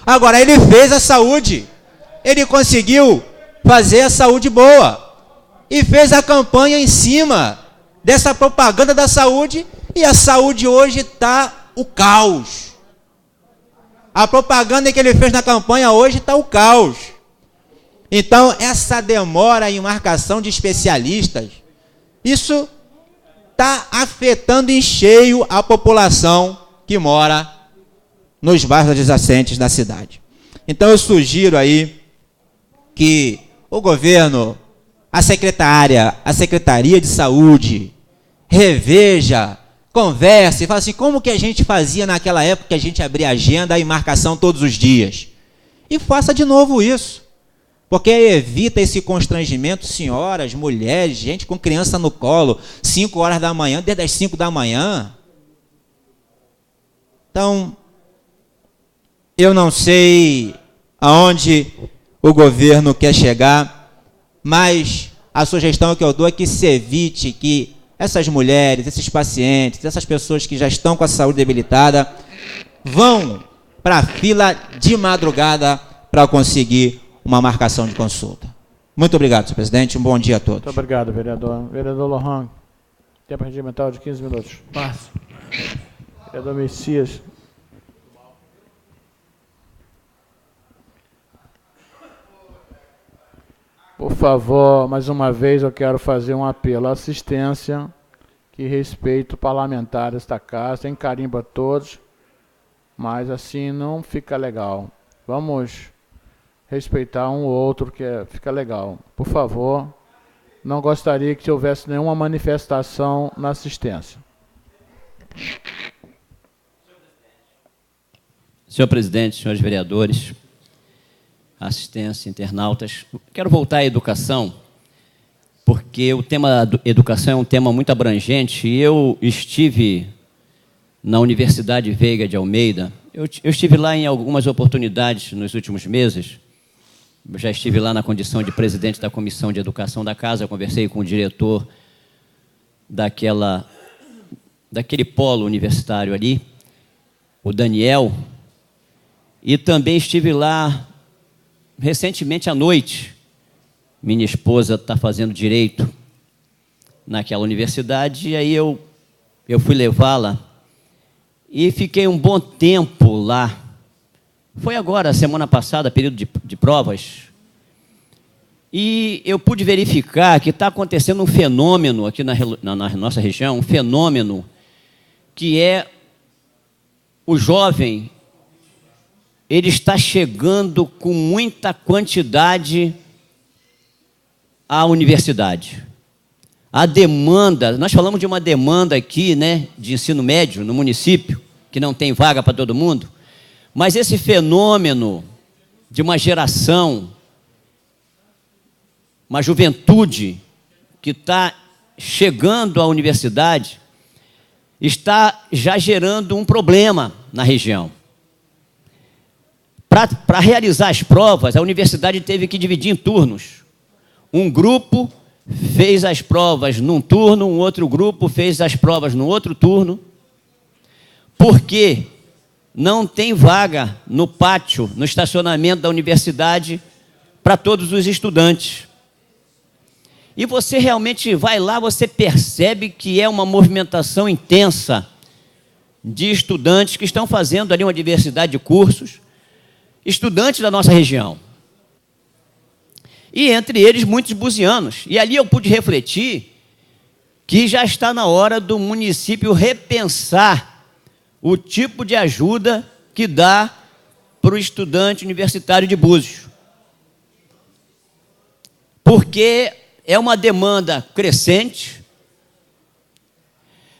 Agora, ele fez a saúde. Ele conseguiu fazer a saúde boa. E fez a campanha em cima dessa propaganda da saúde. E a saúde hoje está o caos. A propaganda que ele fez na campanha hoje está o caos. Então, essa demora em marcação de especialistas, isso está afetando em cheio a população que mora nos bairros adjacentes da cidade. Então, eu sugiro aí que o governo, a Secretaria de Saúde, reveja, converse, fala assim, como que a gente fazia naquela época que a gente abria agenda e marcação todos os dias? E faça de novo isso. Porque evita esse constrangimento, senhoras, mulheres, gente com criança no colo, 5 horas da manhã, desde as 5 da manhã. Então, eu não sei aonde o governo quer chegar, mas a sugestão que eu dou é que se evite que essas mulheres, esses pacientes, essas pessoas que já estão com a saúde debilitada, vão para a fila de madrugada para conseguir uma marcação de consulta. Muito obrigado, senhor presidente. Um bom dia a todos. Muito obrigado, vereador. Vereador Lohan, tempo regimental de 15 minutos. Passo. Vereador Messias. Por favor, mais uma vez eu quero fazer um apelo à assistência, que respeito parlamentar desta casa, tem carimbo a todos, mas assim não fica legal. Vamos respeitar um ou outro, que fica legal. Por favor, não gostaria que houvesse nenhuma manifestação na assistência. Senhor presidente, senhores vereadores, assistência, internautas, quero voltar à educação, porque o tema da educação é um tema muito abrangente, e eu estive na Universidade Veiga de Almeida, eu estive lá em algumas oportunidades nos últimos meses, eu já estive lá na condição de presidente da Comissão de Educação da Casa, eu conversei com o diretor daquele polo universitário ali, o Daniel, e também estive lá recentemente à noite. Minha esposa está fazendo direito naquela universidade, e aí eu fui levá-la e fiquei um bom tempo lá. Foi agora, semana passada, período de provas, e eu pude verificar que está acontecendo um fenômeno aqui na nossa região, um fenômeno que é o jovem, ele está chegando com muita quantidade à universidade. A demanda, nós falamos de uma demanda aqui, né, de ensino médio no município, que não tem vaga para todo mundo, mas esse fenômeno de uma geração, uma juventude que está chegando à universidade, está já gerando um problema na região. Para realizar as provas, a universidade teve que dividir em turnos. Um grupo fez as provas num turno, um outro grupo fez as provas no outro turno, porque não tem vaga no pátio, no estacionamento da universidade, para todos os estudantes. E você realmente vai lá, você percebe que é uma movimentação intensa de estudantes que estão fazendo ali uma diversidade de cursos, estudantes da nossa região. E entre eles muitos buzianos. E ali eu pude refletir que já está na hora do município repensar o tipo de ajuda que dá para o estudante universitário de Búzios. Porque é uma demanda crescente,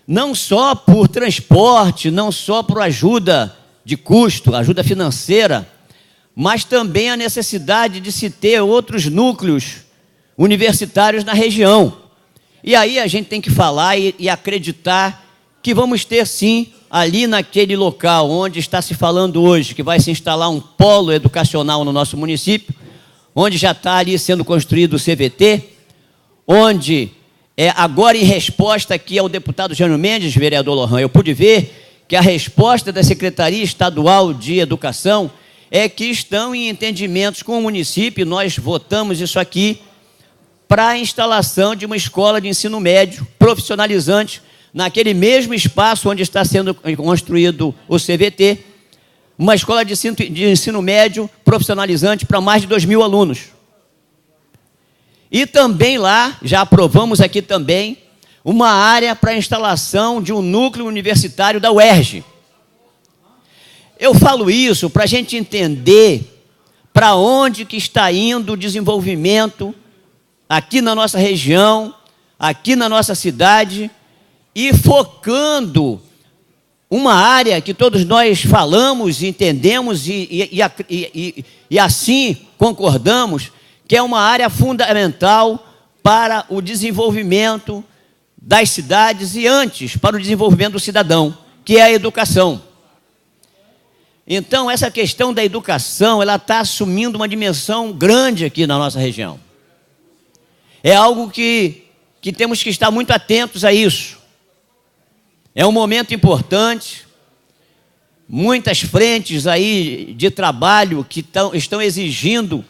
não só por transporte, não só por ajuda de custo, ajuda financeira, mas também a necessidade de se ter outros núcleos universitários na região. E aí a gente tem que falar e acreditar que vamos ter, sim, ali naquele local onde está se falando hoje, que vai se instalar um polo educacional no nosso município, onde já está ali sendo construído o CVT, onde, agora em resposta aqui ao deputado Jânio Mendes, vereador Lohan, eu pude ver que a resposta da Secretaria Estadual de Educação é que estão em entendimentos com o município, nós votamos isso aqui, para a instalação de uma escola de ensino médio profissionalizante, naquele mesmo espaço onde está sendo construído o CVT, uma escola de ensino médio profissionalizante para mais de 2.000 alunos. E também lá, já aprovamos aqui também, uma área para a instalação de um núcleo universitário da UERJ. Eu falo isso para a gente entender para onde que está indo o desenvolvimento aqui na nossa região, aqui na nossa cidade, e focando uma área que todos nós falamos, entendemos e assim concordamos, que é uma área fundamental para o desenvolvimento das cidades e antes para o desenvolvimento do cidadão, que é a educação. Então, essa questão da educação, ela está assumindo uma dimensão grande aqui na nossa região. É algo que temos que estar muito atentos a isso. É um momento importante, muitas frentes aí de trabalho que estão exigindo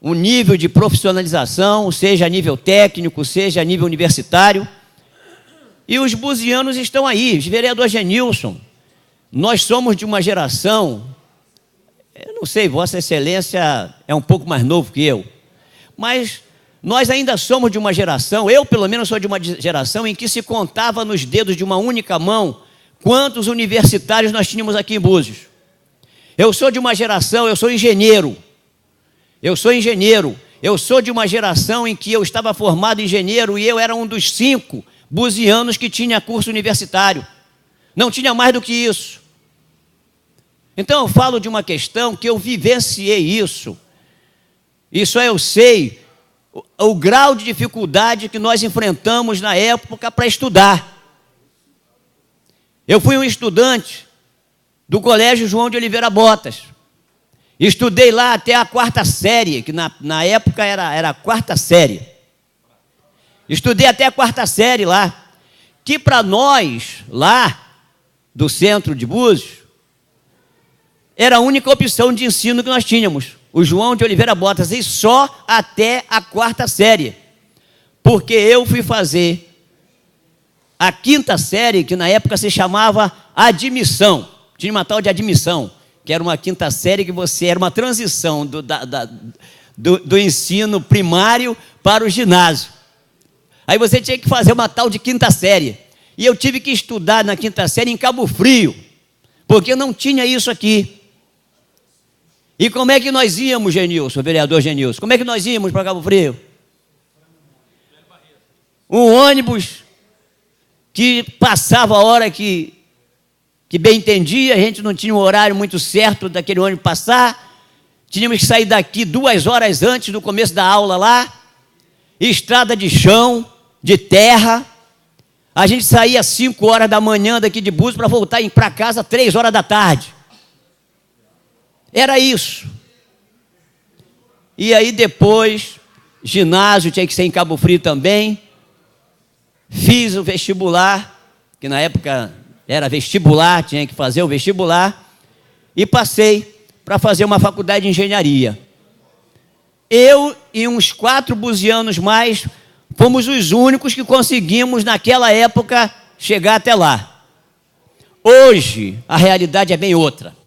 um nível de profissionalização, seja a nível técnico, seja a nível universitário. E os buzianos estão aí, os vereador Genilson. Nós somos de uma geração, eu não sei, Vossa Excelência é um pouco mais novo que eu, mas Nós ainda somos de uma geração, eu pelo menos sou de uma geração em que se contava nos dedos de uma única mão quantos universitários nós tínhamos aqui em Búzios. Eu sou de uma geração, eu sou engenheiro. Eu sou de uma geração em que eu estava formado engenheiro e eu era um dos 5 buzianos que tinha curso universitário. Não tinha mais do que isso. Então eu falo de uma questão que eu vivenciei isso. Isso eu sei o grau de dificuldade que nós enfrentamos na época para estudar. Eu fui um estudante do Colégio João de Oliveira Botas. Estudei lá até a 4ª série, que na época era a 4ª série. Estudei até a 4ª série lá, que para nós, lá do centro de Búzios, era a única opção de ensino que nós tínhamos, o João de Oliveira Botas, e só até a 4ª série. Porque eu fui fazer a 5ª série, que na época se chamava admissão. Tinha uma tal de admissão, que era uma 5ª série que era uma transição do ensino primário para o ginásio. Aí você tinha que fazer uma tal de 5ª série. E eu tive que estudar na 5ª série em Cabo Frio, porque não tinha isso aqui. E como é que nós íamos, Genilson, vereador Genilson? Como é que nós íamos para Cabo Frio? Um ônibus que passava a hora que bem entendia, a gente não tinha um horário muito certo daquele ônibus passar, tínhamos que sair daqui 2 horas antes do começo da aula lá, estrada de chão, de terra, a gente saía às 5 horas da manhã daqui de Búzios para voltar para casa às 3 horas da tarde. Era isso. E aí depois, ginásio tinha que ser em Cabo Frio também, fiz o vestibular, que na época era vestibular, tinha que fazer o vestibular, e passei para fazer uma faculdade de engenharia. Eu e uns 4 buzianos mais fomos os únicos que conseguimos, naquela época, chegar até lá. Hoje, a realidade é bem outra.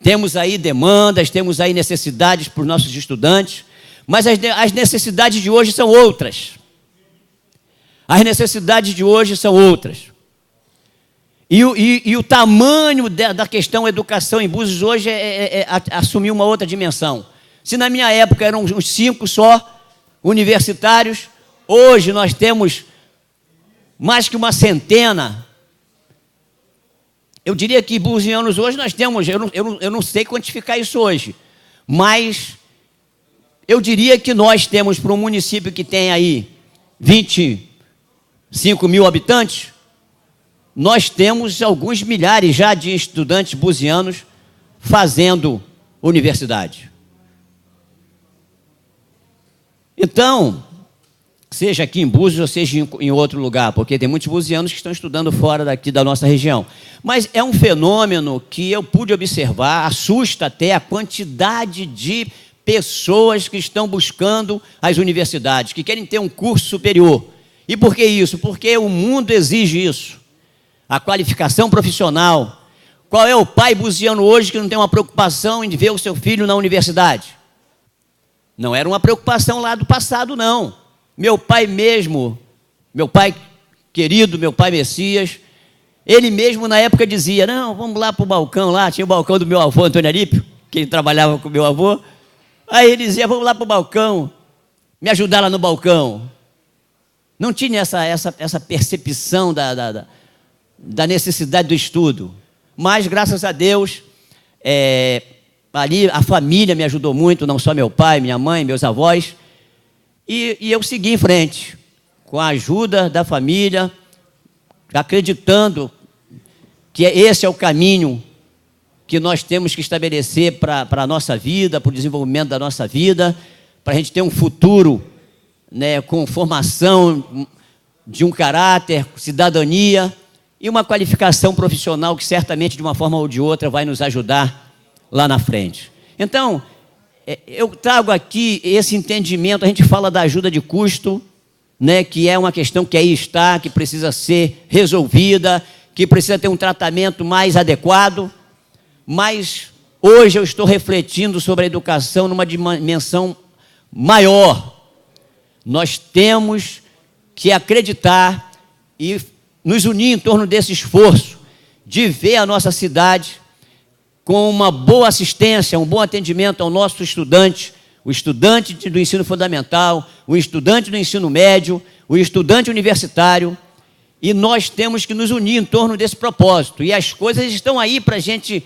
Temos aí demandas, temos aí necessidades para os nossos estudantes, mas as necessidades de hoje são outras. As necessidades de hoje são outras. E o tamanho da questão educação em Búzios hoje assumiu uma outra dimensão. Se na minha época eram uns 5 só universitários, hoje nós temos mais que uma centena. Eu diria que buzianos hoje nós temos, eu não sei quantificar isso hoje, mas eu diria que nós temos para um município que tem aí 25 mil habitantes, nós temos alguns milhares já de estudantes buzianos fazendo universidade. Então, seja aqui em Búzios ou seja em outro lugar, porque tem muitos buzianos que estão estudando fora daqui da nossa região. Mas é um fenômeno que eu pude observar, assusta até a quantidade de pessoas que estão buscando as universidades, que querem ter um curso superior. E por que isso? Porque o mundo exige isso. A qualificação profissional. Qual é o pai buziano hoje que não tem uma preocupação em ver o seu filho na universidade? Não era uma preocupação lá do passado, não. Meu pai mesmo, meu pai querido, meu pai Messias, ele mesmo na época dizia, não, vamos lá para o balcão lá, tinha o balcão do meu avô Antônio Alípio, que ele trabalhava com o meu avô, aí ele dizia, vamos lá para o balcão, me ajudar lá no balcão. Não tinha essa percepção da necessidade do estudo, mas graças a Deus, ali a família me ajudou muito, não só meu pai, minha mãe, meus avós, e eu segui em frente, com a ajuda da família, acreditando que esse é o caminho que nós temos que estabelecer para a nossa vida, para o desenvolvimento da nossa vida, para a gente ter um futuro, né, com formação de um caráter, cidadania e uma qualificação profissional que certamente, de uma forma ou de outra, vai nos ajudar lá na frente. Então, eu trago aqui esse entendimento, a gente fala da ajuda de custo, né, que é uma questão que aí está, que precisa ser resolvida, que precisa ter um tratamento mais adequado, mas hoje eu estou refletindo sobre a educação numa dimensão maior. Nós temos que acreditar e nos unir em torno desse esforço de ver a nossa cidade com uma boa assistência, um bom atendimento ao nosso estudante, o estudante do ensino fundamental, o estudante do ensino médio, o estudante universitário, e nós temos que nos unir em torno desse propósito. E as coisas estão aí para a gente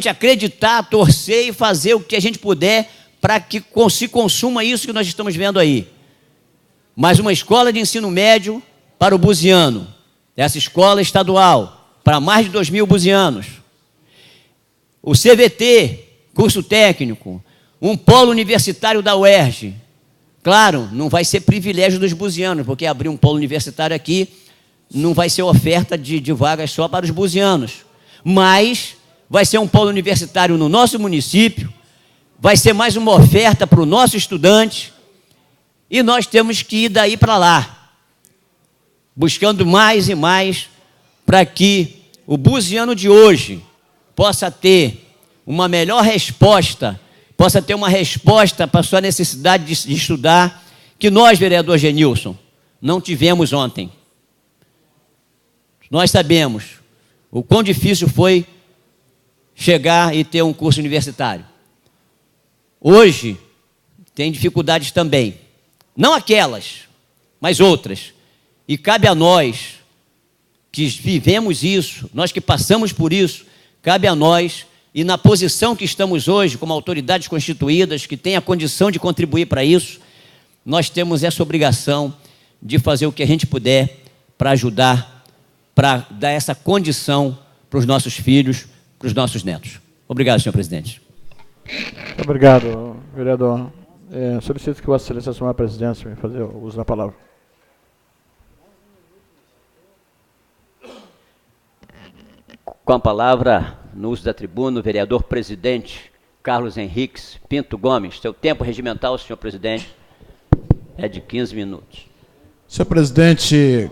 acreditar, torcer e fazer o que a gente puder para que se consuma isso que nós estamos vendo aí. Mais uma escola de ensino médio para o buziano, essa escola estadual, para mais de 2.000 buzianos. O CVT, curso técnico, um polo universitário da UERJ. Claro, não vai ser privilégio dos buzianos, porque abrir um polo universitário aqui não vai ser oferta de vagas só para os buzianos, mas vai ser um polo universitário no nosso município, vai ser mais uma oferta para o nosso estudante, e nós temos que ir daí para lá, buscando mais e mais, para que o buziano de hoje possa ter uma melhor resposta, possa ter uma resposta para a sua necessidade de estudar, que nós, vereador Genilson, não tivemos ontem. Nós sabemos o quão difícil foi chegar e ter um curso universitário. Hoje, tem dificuldades também. Não aquelas, mas outras. E cabe a nós, que vivemos isso, nós que passamos por isso, cabe a nós, e na posição que estamos hoje, como autoridades constituídas, que têm a condição de contribuir para isso, nós temos essa obrigação de fazer o que a gente puder para ajudar, para dar essa condição para os nossos filhos, para os nossos netos. Obrigado, senhor presidente. Muito obrigado, vereador. Solicito que Vossa Excelência assuma a presidência e fazer o uso da palavra. Com a palavra, no uso da tribuna, o vereador presidente Carlos Henriques Pinto Gomes. Seu tempo regimental, senhor presidente, é de 15 minutos. Senhor presidente,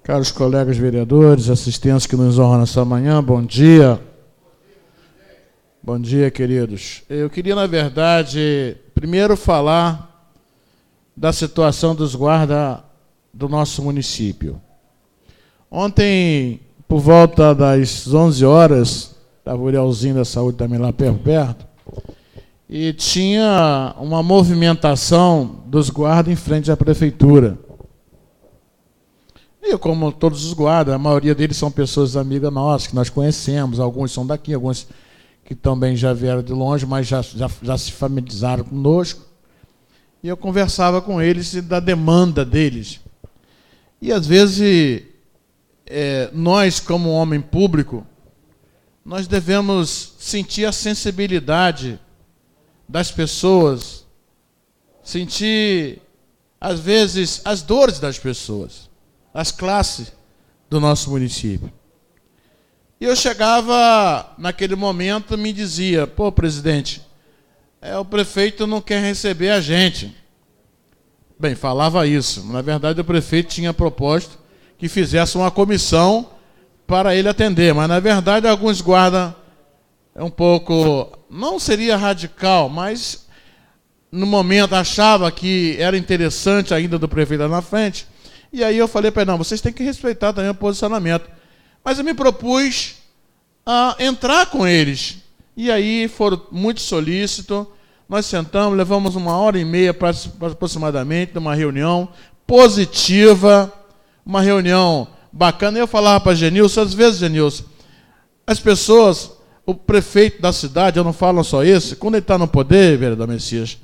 caros colegas vereadores, assistentes que nos honram nessa manhã, bom dia. Bom dia, queridos. Eu queria, na verdade, primeiro falar da situação dos guardas do nosso município. Ontem, por volta das 11 horas, estava o Urielzinho da Saúde também lá perto, e tinha uma movimentação dos guardas em frente à prefeitura. E como todos os guardas, a maioria deles são pessoas amigas nossas, que nós conhecemos, alguns são daqui, alguns que também já vieram de longe, mas já se familiarizaram conosco. E eu conversava com eles da demanda deles. E, às vezes, nós, como homem público, nós devemos sentir a sensibilidade das pessoas, sentir, às vezes, as dores das pessoas, as classes do nosso município. E eu chegava, naquele momento, me dizia, pô, presidente, o prefeito não quer receber a gente. Bem, falava isso. Na verdade, o prefeito tinha proposto que fizesse uma comissão para ele atender. Mas, na verdade, alguns guardas um pouco, não seria radical, mas no momento achava que era interessante ainda do prefeito lá na frente. E aí eu falei para ele, não, vocês têm que respeitar também o posicionamento. Mas eu me propus a entrar com eles. E aí foram muito solícitos. Nós sentamos, levamos 1h30 aproximadamente, numa reunião positiva, uma reunião bacana. Eu falava para Genilson, às vezes, Genilson, as pessoas, o prefeito da cidade, eu não falo só isso, quando ele está no poder, vereador Messias,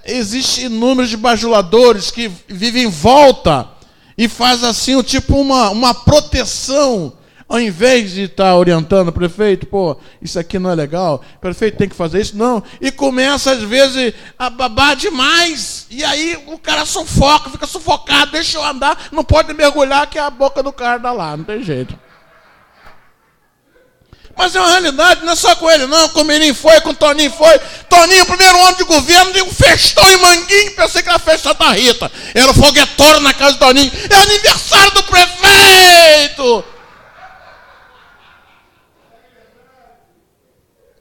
existem inúmeros bajuladores que vivem em volta e faz assim, tipo uma proteção, ao invés de estar orientando o prefeito, pô, isso aqui não é legal, o prefeito tem que fazer isso, não. E começa, às vezes, a babar demais. E aí o cara sufoca, fica sufocado, deixa eu andar, não pode mergulhar, que a boca do cara dá lá, não tem jeito. Mas é uma realidade, não é só com ele, não. Com o Mirim foi, com o Toninho foi. Toninho, primeiro ano de governo, deu um festão em Manguinho, pensei que era a festa da Rita. Era o foguetório na casa do Toninho. É aniversário do prefeito!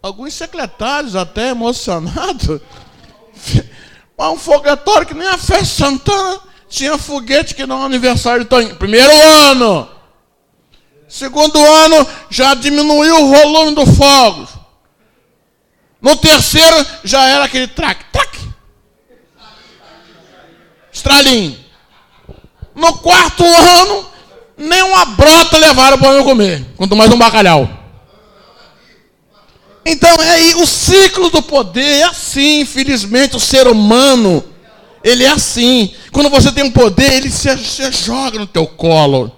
Alguns secretários até emocionados Um foguetório que nem a Festa Santana tinha foguete que não é aniversário de Toninho. Primeiro ano. Segundo ano, já diminuiu o volume do fogo. No terceiro, já era aquele traque. Estralinho. No quarto ano, nem uma brota levaram para eu comer. Quanto mais um bacalhau. Então, o ciclo do poder é assim, infelizmente, o ser humano, ele é assim. Quando você tem um poder, ele se joga no teu colo.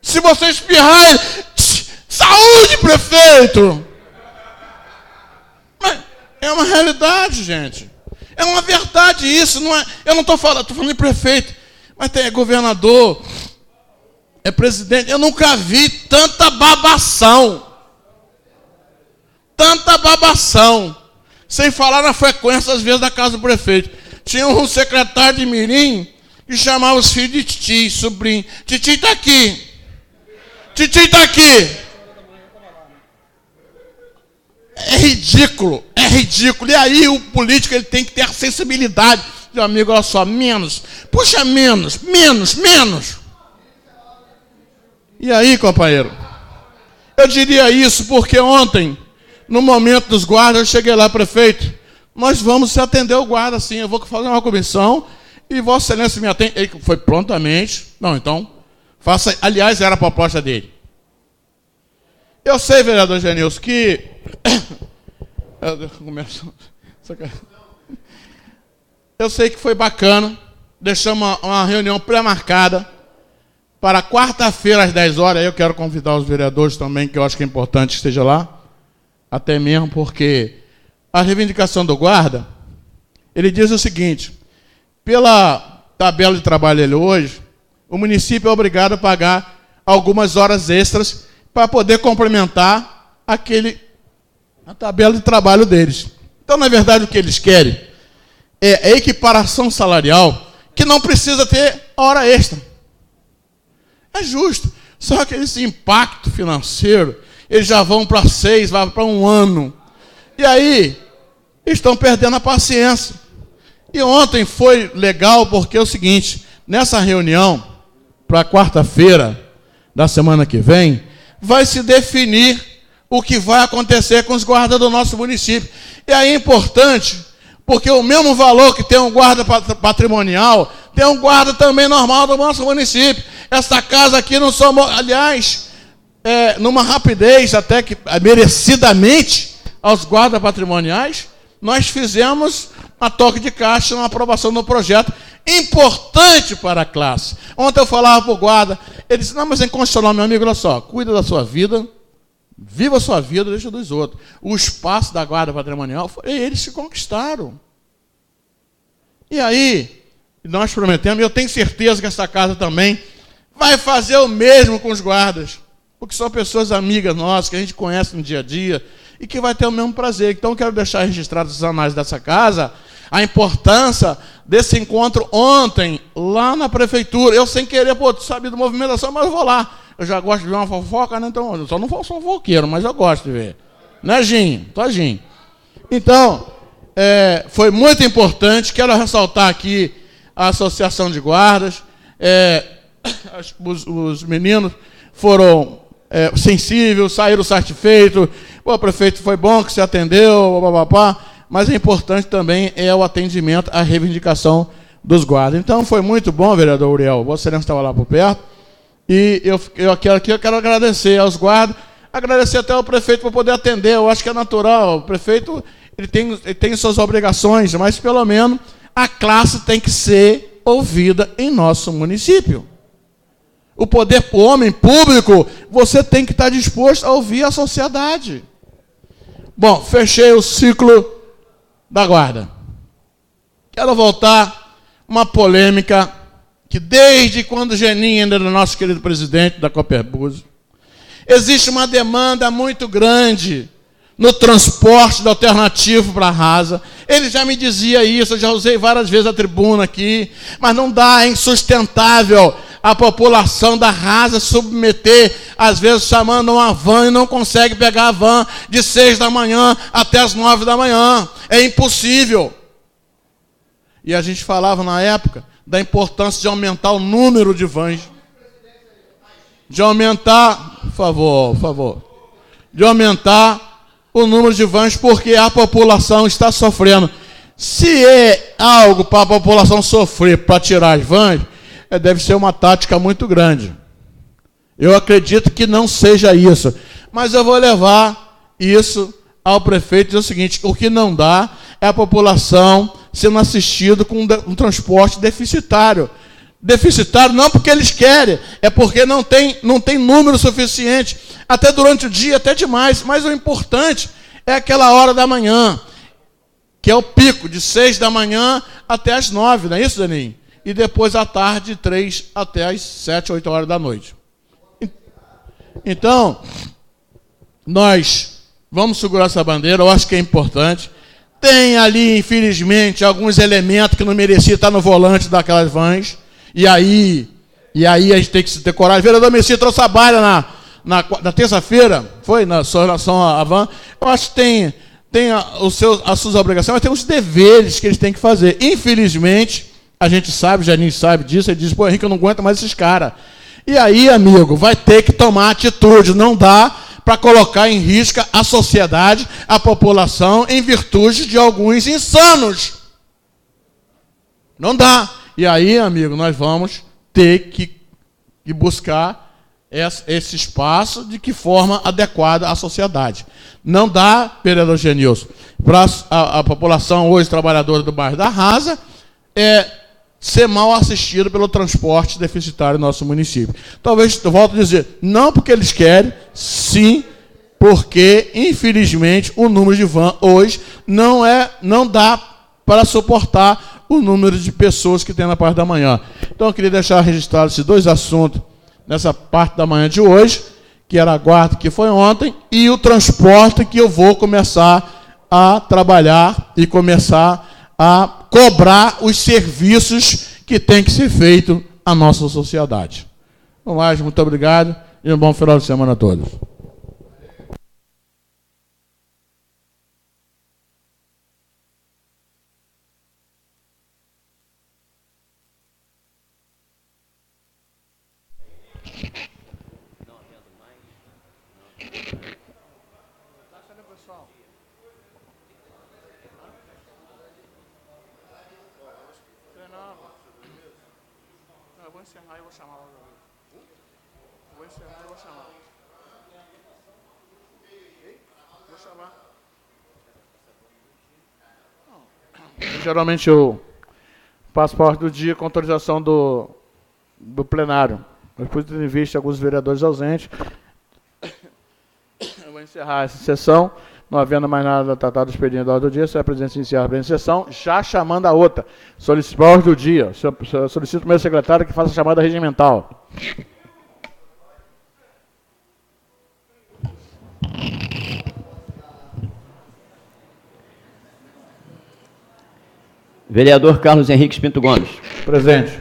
Se você espirrar, saúde, prefeito! Mas é uma realidade, gente. É uma verdade isso. Não é, eu não estou falando de prefeito, mas é governador, é presidente. Eu nunca vi tanta babação. Tanta babação. Sem falar na frequência, às vezes, da casa do prefeito. Tinha um secretário de Mirim que chamava os filhos de titi, sobrinho. Titi está aqui. Titi está aqui. É ridículo. É ridículo. E aí o político ele tem que ter a sensibilidade. Meu amigo, olha só, menos. Puxa, menos. E aí, companheiro? Eu diria isso porque ontem, no momento dos guardas, eu cheguei lá, prefeito, nós vamos se atender ao guarda, sim, eu vou fazer uma comissão e Vossa Excelência me atende. Ele foi prontamente, não, então, faça, aliás, era a proposta dele. Eu sei, vereador Genilson, que... Eu sei que foi bacana, deixamos uma reunião pré-marcada para quarta-feira às 10 horas, eu quero convidar os vereadores também, que eu acho que é importante que esteja lá, até mesmo porque a reivindicação do guarda, ele diz o seguinte, pela tabela de trabalho dele hoje, o município é obrigado a pagar algumas horas extras para poder complementar a tabela de trabalho deles. Então, na verdade, o que eles querem é a equiparação salarial, que não precisa ter hora extra. É justo. Só que esse impacto financeiro, eles já vão para 6, vai para 1 ano. E aí, estão perdendo a paciência. E ontem foi legal porque é o seguinte, nessa reunião, para quarta-feira da semana que vem, vai se definir o que vai acontecer com os guardas do nosso município. E aí é importante, porque o mesmo valor que tem um guarda patrimonial, tem um guarda também normal do nosso município. Essa casa aqui não somos, aliás, numa rapidez até que merecidamente aos guardas patrimoniais, nós fizemos a toque de caixa na aprovação do projeto importante para a classe. Ontem eu falava para o guarda, ele disse, não, mas é inconstitucional, meu amigo, olha só, cuida da sua vida, viva a sua vida, deixa dos outros. O espaço da guarda patrimonial, foi eles que conquistaram. E aí, nós prometemos, eu tenho certeza que essa casa também vai fazer o mesmo com os guardas, porque são pessoas amigas nossas, que a gente conhece no dia a dia, e que vai ter o mesmo prazer. Então, eu quero deixar registrados as análises dessa casa, a importância desse encontro ontem, lá na prefeitura. Eu, sem querer, sabia da movimentação, mas eu vou lá. Eu já gosto de ver uma fofoca, né? Então, eu só não sou fofoqueiro, mas eu gosto de ver. Né, Ginho? Ginho. Então, foi muito importante. Quero ressaltar aqui a Associação de Guardas. Os meninos foram sensíveis, saíram satisfeitos. O prefeito foi bom que se atendeu, mas é importante também o atendimento à reivindicação dos guardas. Então, foi muito bom, vereador Uriel. Vossa Excelência estava lá por perto. E eu quero agradecer aos guardas, agradecer até ao prefeito por poder atender. Eu acho que é natural. O prefeito ele tem suas obrigações, mas pelo menos a classe tem que ser ouvida em nosso município. O poder, o homem público, você tem que estar disposto a ouvir a sociedade. Bom, fechei o ciclo da guarda. Quero voltar uma polêmica que desde quando o Geninho ainda era nosso querido presidente da Cooperbus, existe uma demanda muito grande no transporte do alternativo para a Rasa. Ele já me dizia isso, eu já usei várias vezes a tribuna aqui, mas não dá, é insustentável a população da Rasa submeter, às vezes chamando uma van e não consegue pegar a van de 6 da manhã até as 9 da manhã. É impossível. E a gente falava na época da importância de aumentar o número de vans. De aumentar, por favor, de aumentar o número de vans, porque a população está sofrendo. Se é algo para a população sofrer para tirar as vans, deve ser uma tática muito grande. Eu acredito que não seja isso. Mas eu vou levar isso ao prefeito e dizer o seguinte: o que não dá é a população sendo assistida com um transporte deficitário. Deficitário não porque eles querem, é porque não tem número suficiente, até durante o dia, até demais. Mas o importante é aquela hora da manhã, que é o pico, de 6 da manhã até as 9, não é isso, Daninho? E depois à tarde, de 3 até as 7, 8 horas da noite. Então, nós vamos segurar essa bandeira, eu acho que é importante. Tem ali, infelizmente, alguns elementos que não merecia estar no volante daquelas vans. E aí a gente tem que se ter coragem. O vereador Messi trouxe a baila na terça-feira, foi, na sua relação à van. Eu acho que tem as suas obrigações, mas tem os deveres que eles têm que fazer. Infelizmente, a gente sabe, o Janinho sabe disso, ele diz: pô, Henrique, eu não aguento mais esses caras. E aí, amigo, vai ter que tomar atitude. Não dá para colocar em risco a sociedade, a população, em virtude de alguns insanos. Não dá. E aí, amigo, nós vamos ter que buscar esse espaço de que forma adequada à sociedade. Não dá, vereador Genilson, para a população hoje trabalhadora do bairro da Rasa ser mal assistido pelo transporte deficitário do nosso município. Talvez, eu volto a dizer, não porque eles querem, sim porque, infelizmente, o número de van hoje não dá para suportar o número de pessoas que tem na parte da manhã. Então, eu queria deixar registrado esses dois assuntos nessa parte da manhã de hoje, que era a guarda que foi ontem, e o transporte que eu vou começar a trabalhar e começar a cobrar os serviços que tem que ser feito à nossa sociedade. No mais, muito obrigado e um bom final de semana a todos. Geralmente eu passo parte do dia com autorização do plenário. Depois de ter visto alguns vereadores ausentes, eu vou encerrar essa sessão. Não havendo mais nada tratado do expediente da ordem do dia, se a presidência encerra a presente sessão, já chamando a outra. Solicito a ordem do dia. Solicito o primeiro secretário que faça a chamada regimental. Vereador Carlos Henrique Pinto Gomes. Presente.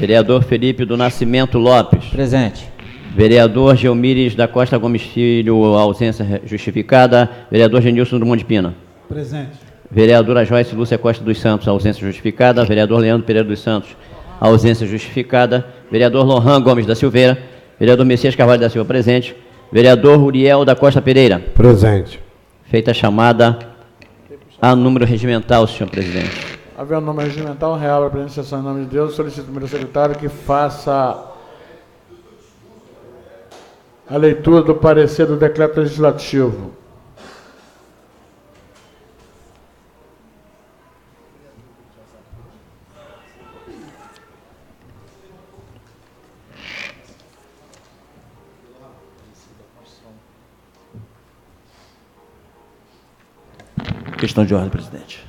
Vereador Felipe do Nascimento Lopes. Presente. Vereador Geomires da Costa Gomes Filho, ausência justificada. Vereador Genilson Drummond de Pina. Presente. Vereadora Joyce Lúcia Costa dos Santos, ausência justificada. Vereador Leandro Pereira dos Santos, ausência justificada. Vereador Lohan Gomes da Silveira. Vereador Messias Carvalho da Silva, presente. Vereador Uriel da Costa Pereira. Presente. Feita a chamada a número regimental, senhor presidente. Havendo nome regimental, reabra a presente sessão em nome de Deus. Solicito o primeiro secretário que faça a leitura do parecer do decreto legislativo. Questão de ordem, presidente.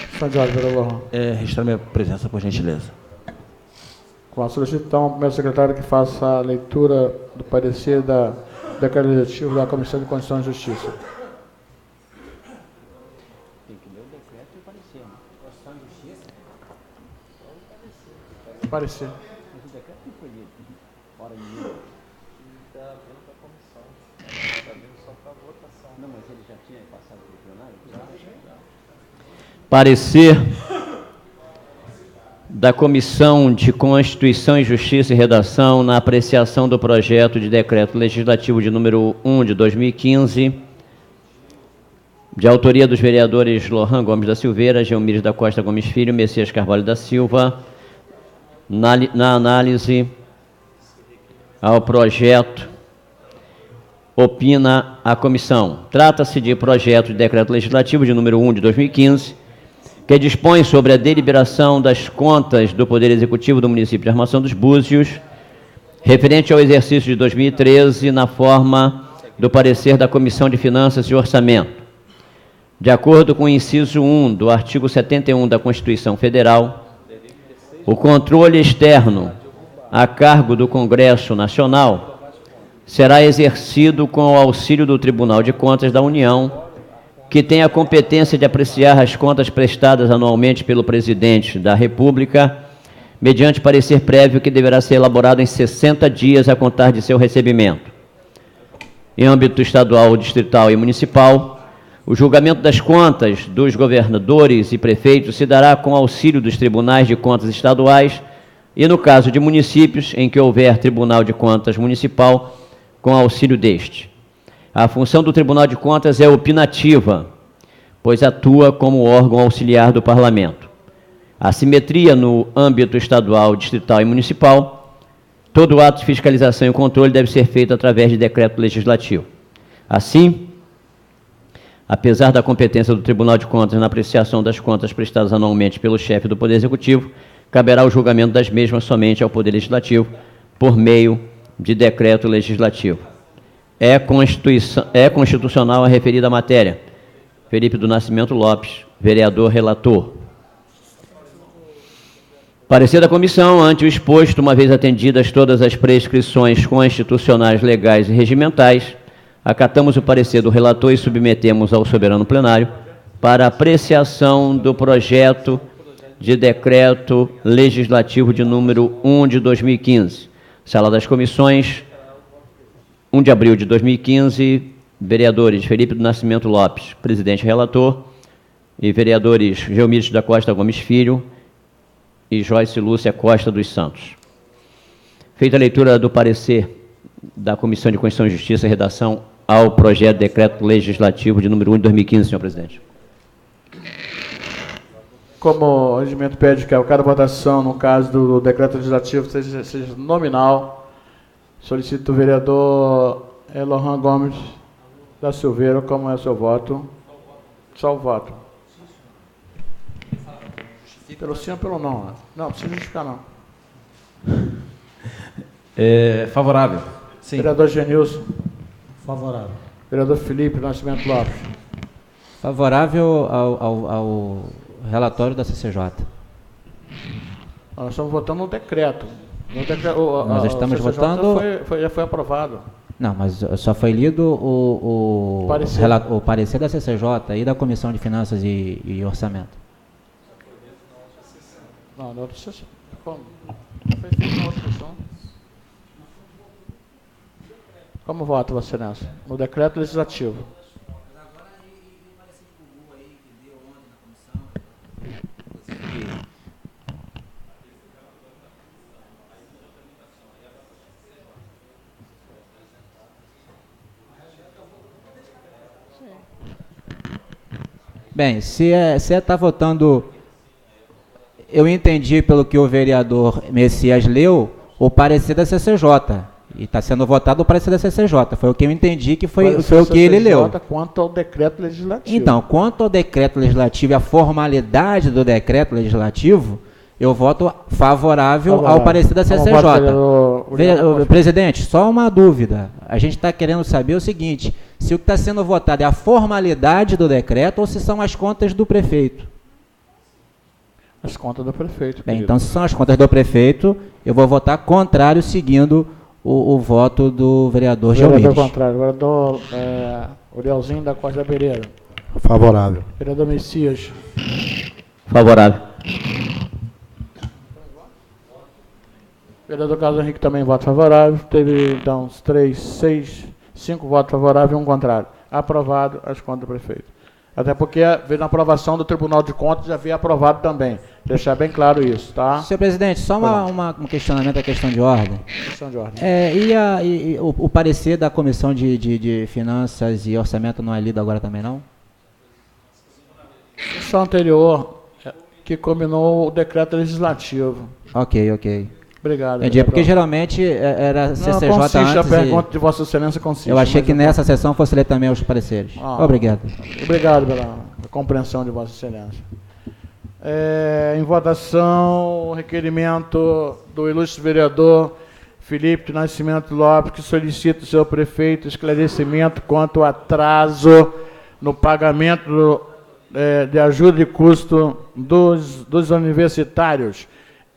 Questão de ordem, vereador. Registrar minha presença, por gentileza. Com a solicitação ao primeiro secretário que faça a leitura do parecer do decreto legislativo da Comissão de Constituição e Justiça. Tem que ler o decreto e o parecer, né? Constituição e Justiça? Parecer. Mas o decreto não foi lido. Fora de mim. Está vindo para a comissão. Está vindo só para votação. Não, mas ele já tinha passado pelo plenário? Já. Parecer da Comissão de Constituição e Justiça e Redação na apreciação do projeto de decreto legislativo de número 1 de 2015, de autoria dos vereadores Lohan Gomes da Silveira, Geomíris da Costa Gomes Filho, Messias Carvalho da Silva. Na análise ao projeto, opina a comissão. Trata-se de projeto de decreto legislativo de número 1 de 2015, que dispõe sobre a deliberação das contas do Poder Executivo do município de Armação dos Búzios, referente ao exercício de 2013, na forma do parecer da Comissão de Finanças e Orçamento. De acordo com o inciso 1 do artigo 71 da Constituição Federal, o controle externo a cargo do Congresso Nacional será exercido com o auxílio do Tribunal de Contas da União, que tem a competência de apreciar as contas prestadas anualmente pelo Presidente da República, mediante parecer prévio que deverá ser elaborado em 60 dias a contar de seu recebimento. Em âmbito estadual, distrital e municipal, o julgamento das contas dos governadores e prefeitos se dará com auxílio dos tribunais de contas estaduais e, no caso de municípios, em que houver Tribunal de Contas Municipal, com auxílio deste. A função do Tribunal de Contas é opinativa, pois atua como órgão auxiliar do Parlamento. A simetria no âmbito estadual, distrital e municipal, todo ato de fiscalização e controle deve ser feito através de decreto legislativo. Assim, apesar da competência do Tribunal de Contas na apreciação das contas prestadas anualmente pelo chefe do Poder Executivo, caberá o julgamento das mesmas somente ao Poder Legislativo, por meio de decreto legislativo. É constitucional a referida matéria. Felipe do Nascimento Lopes, vereador relator. Parecer da comissão, ante o exposto, uma vez atendidas todas as prescrições constitucionais, legais e regimentais, acatamos o parecer do relator e submetemos ao soberano plenário para apreciação do projeto de decreto legislativo de número 1 de 2015. Sala das Comissões, 1 de abril de 2015, vereadores Felipe do Nascimento Lopes, presidente relator, e vereadores Geomíris da Costa Gomes Filho e Joyce Lúcia Costa dos Santos. Feita a leitura do parecer da Comissão de Constituição e Justiça e Redação ao projeto de decreto legislativo de número 1 de 2015, senhor presidente. Como o regimento pede que cada votação, no caso do decreto legislativo, seja nominal, solicito o vereador Lohan Gomes da Silveira, como é o seu voto? Só o voto. Pelo sim ou pelo não? Não, precisa justificar não. Favorável. Sim. Vereador Genilson. Favorável. Vereador Felipe Nascimento Lopes. Favorável ao relatório da CCJ. Nós estamos votando no decreto. Nós estamos votando... Já foi aprovado. Não, mas só foi lido o parecer da CCJ e da Comissão de Finanças e Orçamento. Não, na outra sessão. Como? Foi feito na outra sessão. Como vota, Vossa Excelência? No decreto legislativo. Bem, se está votando, eu entendi pelo que o vereador Messias leu, o parecer da CCJ. E está sendo votado o parecer da CCJ. Foi o que eu entendi que foi o que ele leu. Quanto ao decreto legislativo. Então, quanto ao decreto legislativo e a formalidade do decreto legislativo, eu voto favorável ao parecer da CCJ. Presidente, só uma dúvida. A gente está querendo saber o seguinte, se o que está sendo votado é a formalidade do decreto ou se são as contas do prefeito. As contas do prefeito. Bem, então, se são as contas do prefeito, eu vou votar contrário, seguindo o voto do vereador Geomíris. Vereador contrário. Vereador Urielzinho da Costa Pereira. Favorável. Vereador Messias. Favorável. Vereador Carlos Henrique também voto favorável. Teve, então, 5 votos favoráveis e 1 contrário. Aprovado as contas do prefeito. Até porque veio na aprovação do Tribunal de Contas, já veio aprovado também. Deixar bem claro isso, tá? Senhor presidente, só um questionamento da questão de ordem. Questão de ordem. O parecer da Comissão de Finanças e Orçamento não é lido agora também, não? Sessão anterior, que combinou o decreto legislativo. Ok. Obrigado. Entendi, porque geralmente era CCJ não, consiste antes a pergunta de Vossa Excelência consiste. eu achei que nessa sessão fosse ler também os pareceres. Obrigado. Obrigado pela compreensão de Vossa Excelência. Em votação, o requerimento do ilustre vereador Felipe de Nascimento Lopes, que solicita o seu prefeito esclarecimento quanto ao atraso no pagamento de ajuda de custo dos universitários.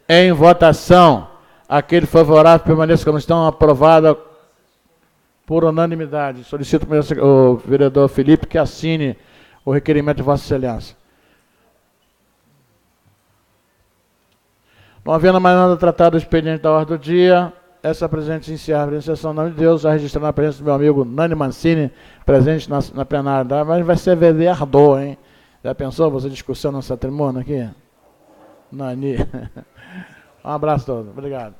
Em votação. Aquele favorável permaneça como estão, aprovada por unanimidade. Solicito o vereador Felipe que assine o requerimento de Vossa Excelência. Não havendo mais nada tratado do expediente da ordem do dia, essa presente encerra a apresentação em nome de Deus, já registrando a presença do meu amigo Nani Mancini, presente na plenária. Mas vai ser vereador, hein? Já pensou você discussão nessa tribuna aqui? Nani. Um abraço a todos. Obrigado.